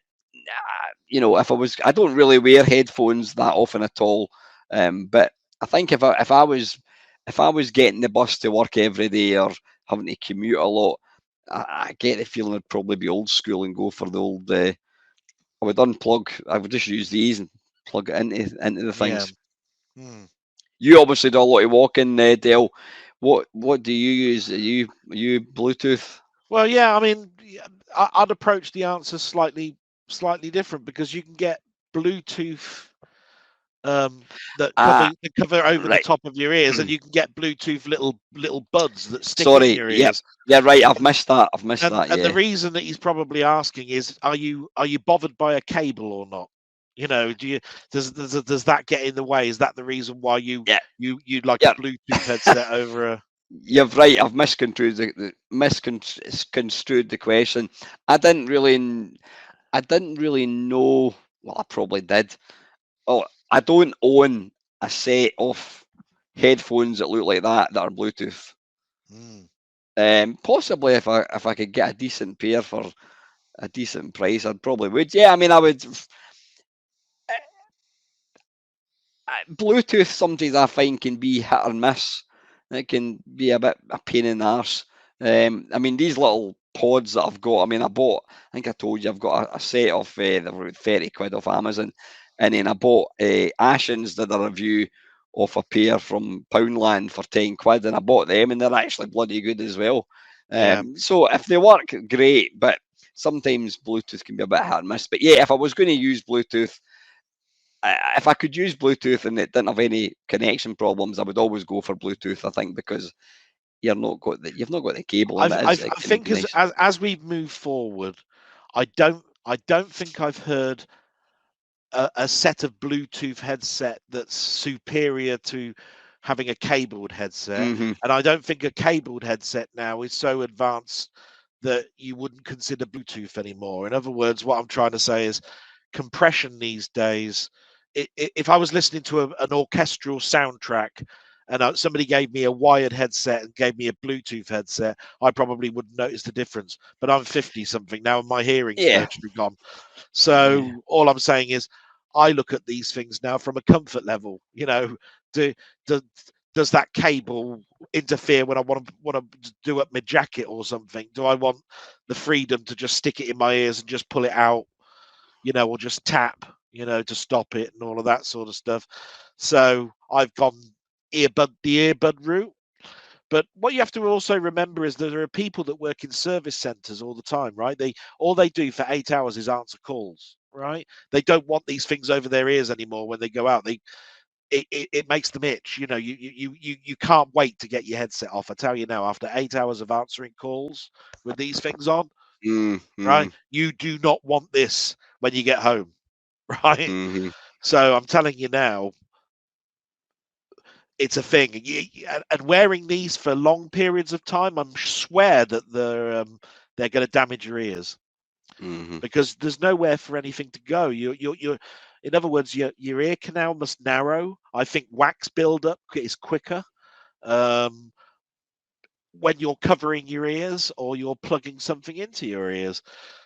I don't really wear headphones that often at all. But I think if I was getting the bus to work every day or having to commute a lot, I get the feeling I'd probably be old school and go for the old. I would unplug. I would just use these and plug it into the Yeah. things. You obviously do a lot of walking, Dale. What do you use? Are you Bluetooth? Well, yeah. I mean, I'd approach the answer slightly different, because you can get Bluetooth that cover over the Right. top of your ears, and you can get Bluetooth little buds that stick in Sorry. your Yeah. ears. Yeah. Right. I've missed that. And the Yeah. reason that he's probably asking is, are you bothered by a cable or not? Does that get in the way? Is that the reason why you'd like Yeah. a Bluetooth headset over a? You're right. I've misconstrued the question. I didn't really know. Well, I probably did. Oh, I don't own a set of headphones that look like that are Bluetooth. Possibly if I could get a decent pair for a decent price, I'd probably would. Yeah, I mean, I would. Bluetooth sometimes I find can be hit or miss. It can be a bit a pain in the arse. I mean, these little pods that I've got. I mean, I think I told you I've got a set of they were 30 quid off Amazon, and then I bought Ashens, did a review of a pair from Poundland for 10 quid, and I bought them, and they're actually bloody good as well. So if they work, great, but sometimes Bluetooth can be a bit hit and miss. But yeah, if I was going to use Bluetooth, if I could use Bluetooth and it didn't have any connection problems, I would always go for Bluetooth. I think because you've not got the cable. And I think as we move forward, I don't think I've heard a set of Bluetooth headset that's superior to having a cabled headset, and I don't think a cabled headset now is so advanced that you wouldn't consider Bluetooth anymore. In other words, what I'm trying to say is compression these days. If I was listening to an orchestral soundtrack and somebody gave me a wired headset and gave me a Bluetooth headset, I probably wouldn't notice the difference. But I'm 50 something now, and my hearing's virtually gone. So all I'm saying is, I look at these things now from a comfort level. Does that cable interfere when I want to do up my jacket or something? Do I want the freedom to just stick it in my ears and just pull it out, or just tap, to stop it and all of that sort of stuff? So I've gone the earbud route. But what you have to also remember is that there are people that work in service centers all the time, right? All they do for 8 hours is answer calls, right? They don't want these things over their ears anymore when they go out. It makes them itch. You can't wait to get your headset off. I tell you now, after 8 hours of answering calls with these things on, right? You do not want this when you get home, right? So I'm telling you now, it's a thing, and wearing these for long periods of time, I'm swear that they're going to damage your ears, because there's nowhere for anything to go. You're in other words, your ear canal must narrow. I think wax buildup is quicker when you're covering your ears or you're plugging something into your ears.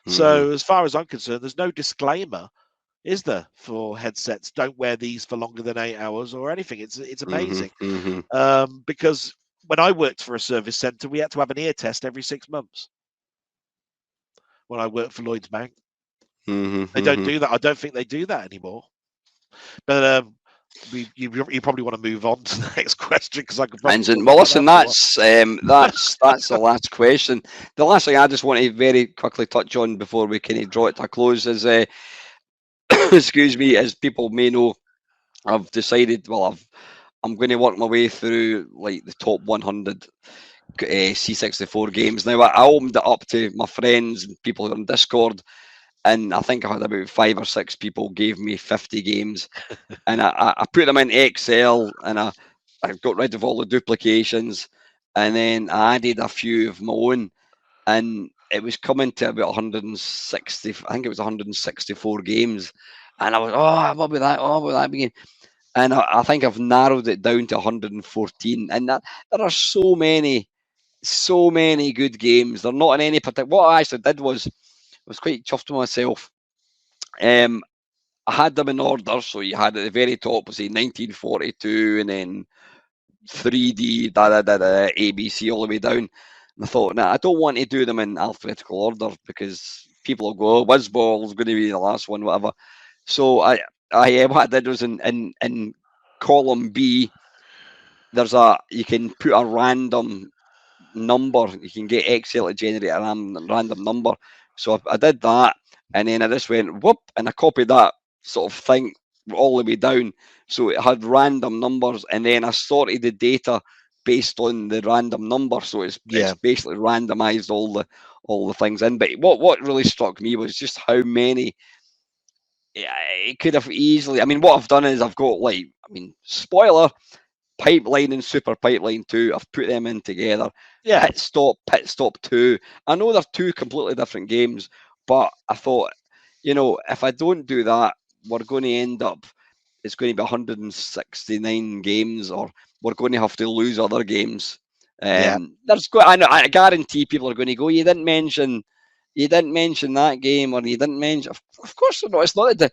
So as far as I'm concerned, there's no disclaimer, is there, for headsets? Don't wear these for longer than 8 hours or anything. It's amazing. Because when I worked for a service center, we had to have an ear test every 6 months. when I worked for Lloyd's Bank. Mhm, They don't mhm. do that. I don't think they do that anymore. But you probably want to move on to the next question because I could probably Vincent, talk well, about listen, that for a while. that's the last question. The last thing I just want to very quickly touch on before we kind of draw it to a close is, excuse me, as people may know, I've decided. Well, I'm going to work my way through like the top 100 C64 games. Now, I opened it up to my friends and people on Discord, and I think I had about 5 or 6 people gave me 50 games, and I put them in Excel, and I got rid of all the duplications, and then I added a few of my own, and it was coming to about 160. I think it was 164 games, and I was, what about that? Oh, what about that again? And I think I've narrowed it down to 114, and there are so many good games. They're not in any particular. What I actually did was quite chuffed with myself. I had them in order, so you had at the very top, say 1942, and then 3D, ABC, all the way down. And I thought, nah, I don't want to do them in alphabetical order because people will go, oh, Whizball's going to be the last one, whatever. So what I did was in column B, you can put a random number. You can get Excel to generate a random number. So I did that, and then I just went whoop, and I copied that sort of thing all the way down. So it had random numbers, and then I sorted the data based on the random number. So it's basically randomized all the things in. But what really struck me was just how many. Yeah, it could have easily. I mean, what I've done is I've got spoiler. Pipeline and Super Pipeline 2, I've put them in together. Yeah. Pit Stop 2. I know they're two completely different games, but I thought, if I don't do that, we're going to end up, it's going to be 169 games, or we're going to have to lose other games. I guarantee people are going to go, you didn't mention that game, or you didn't mention. Of course not. It's not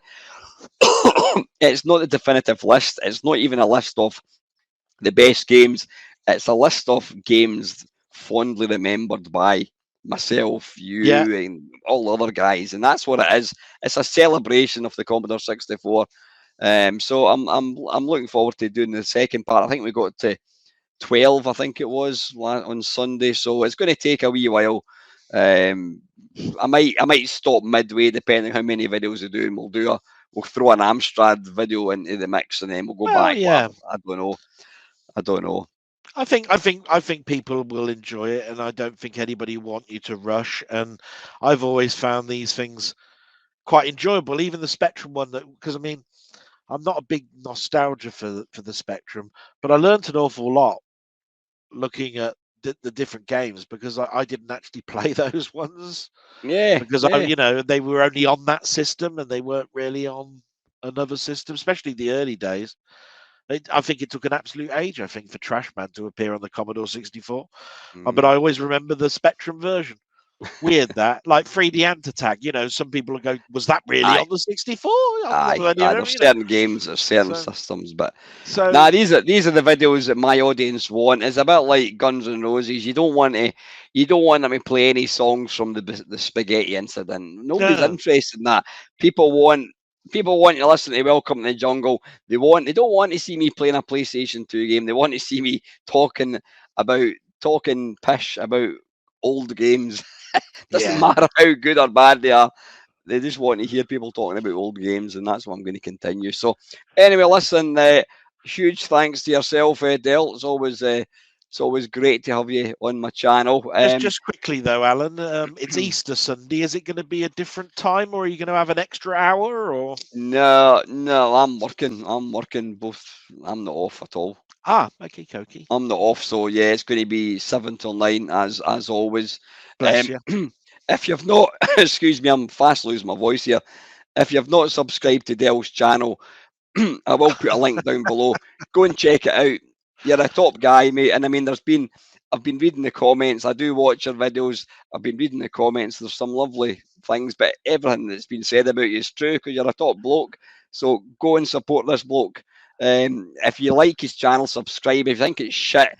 it's not the definitive list. It's not even a list of the best games. It's a list of games fondly remembered by myself, you, and all the other guys, and that's what it is. It's a celebration of the Commodore 64. So I'm looking forward to doing the second part. I think we got to 12. I think it was on Sunday. So it's going to take a wee while. I might stop midway depending how many videos we do, and we'll throw an Amstrad video into the mix, and then we'll go back. Yeah. I don't know. I think people will enjoy it, and I don't think anybody want you to rush. And I've always found these things quite enjoyable, even the Spectrum one. Because I mean, I'm not a big nostalgia for the Spectrum, but I learned an awful lot looking at the different games because I didn't actually play those ones. Yeah, because they were only on that system and they weren't really on another system, especially the early days. I think it took an absolute age, I think, for Trashman to appear on the Commodore 64. But I always remember the Spectrum version. Weird that, like 3D Ant-Attack. Some people will go, "Was that really on the 64?" There's certain games, there's certain systems, but these are the videos that my audience want. It's a bit like Guns N' Roses. You don't want them to play any songs from the Spaghetti Incident. Nobody's interested in that. People want to listen to Welcome to the Jungle. They don't want to see me playing a PlayStation 2 game. They want to see me talking pish about old games. Doesn't matter how good or bad they are. They just want to hear people talking about old games, and that's what I'm going to continue. So anyway, listen, huge thanks to yourself, Del. It's always great to have you on my channel. Just quickly though, Alan, it's Easter Sunday. Is it going to be a different time, or are you going to have an extra hour? Or no, I'm working both. I'm not off at all. Okay, Koki. I'm not off, so yeah, it's going to be 7 till 9 as always. Bless you. If you've not, excuse me, I'm fast losing my voice here. If you've not subscribed to Del's channel, I will put a link down below. Go and check it out. You're a top guy, mate. And I mean, I've been reading the comments. I do watch your videos. I've been reading the comments. There's some lovely things, but everything that's been said about you is true because you're a top bloke. So go and support this bloke. If you like his channel, subscribe. If you think it's shit,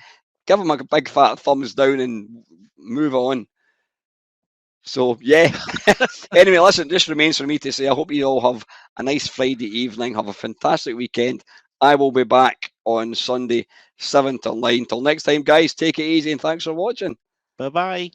give him a big fat thumbs down and move on. So, yeah. Anyway, listen, just remains for me to say I hope you all have a nice Friday evening. Have a fantastic weekend. I will be back on Sunday, 7 till 9. Till next time, guys, take it easy and thanks for watching. Bye-bye.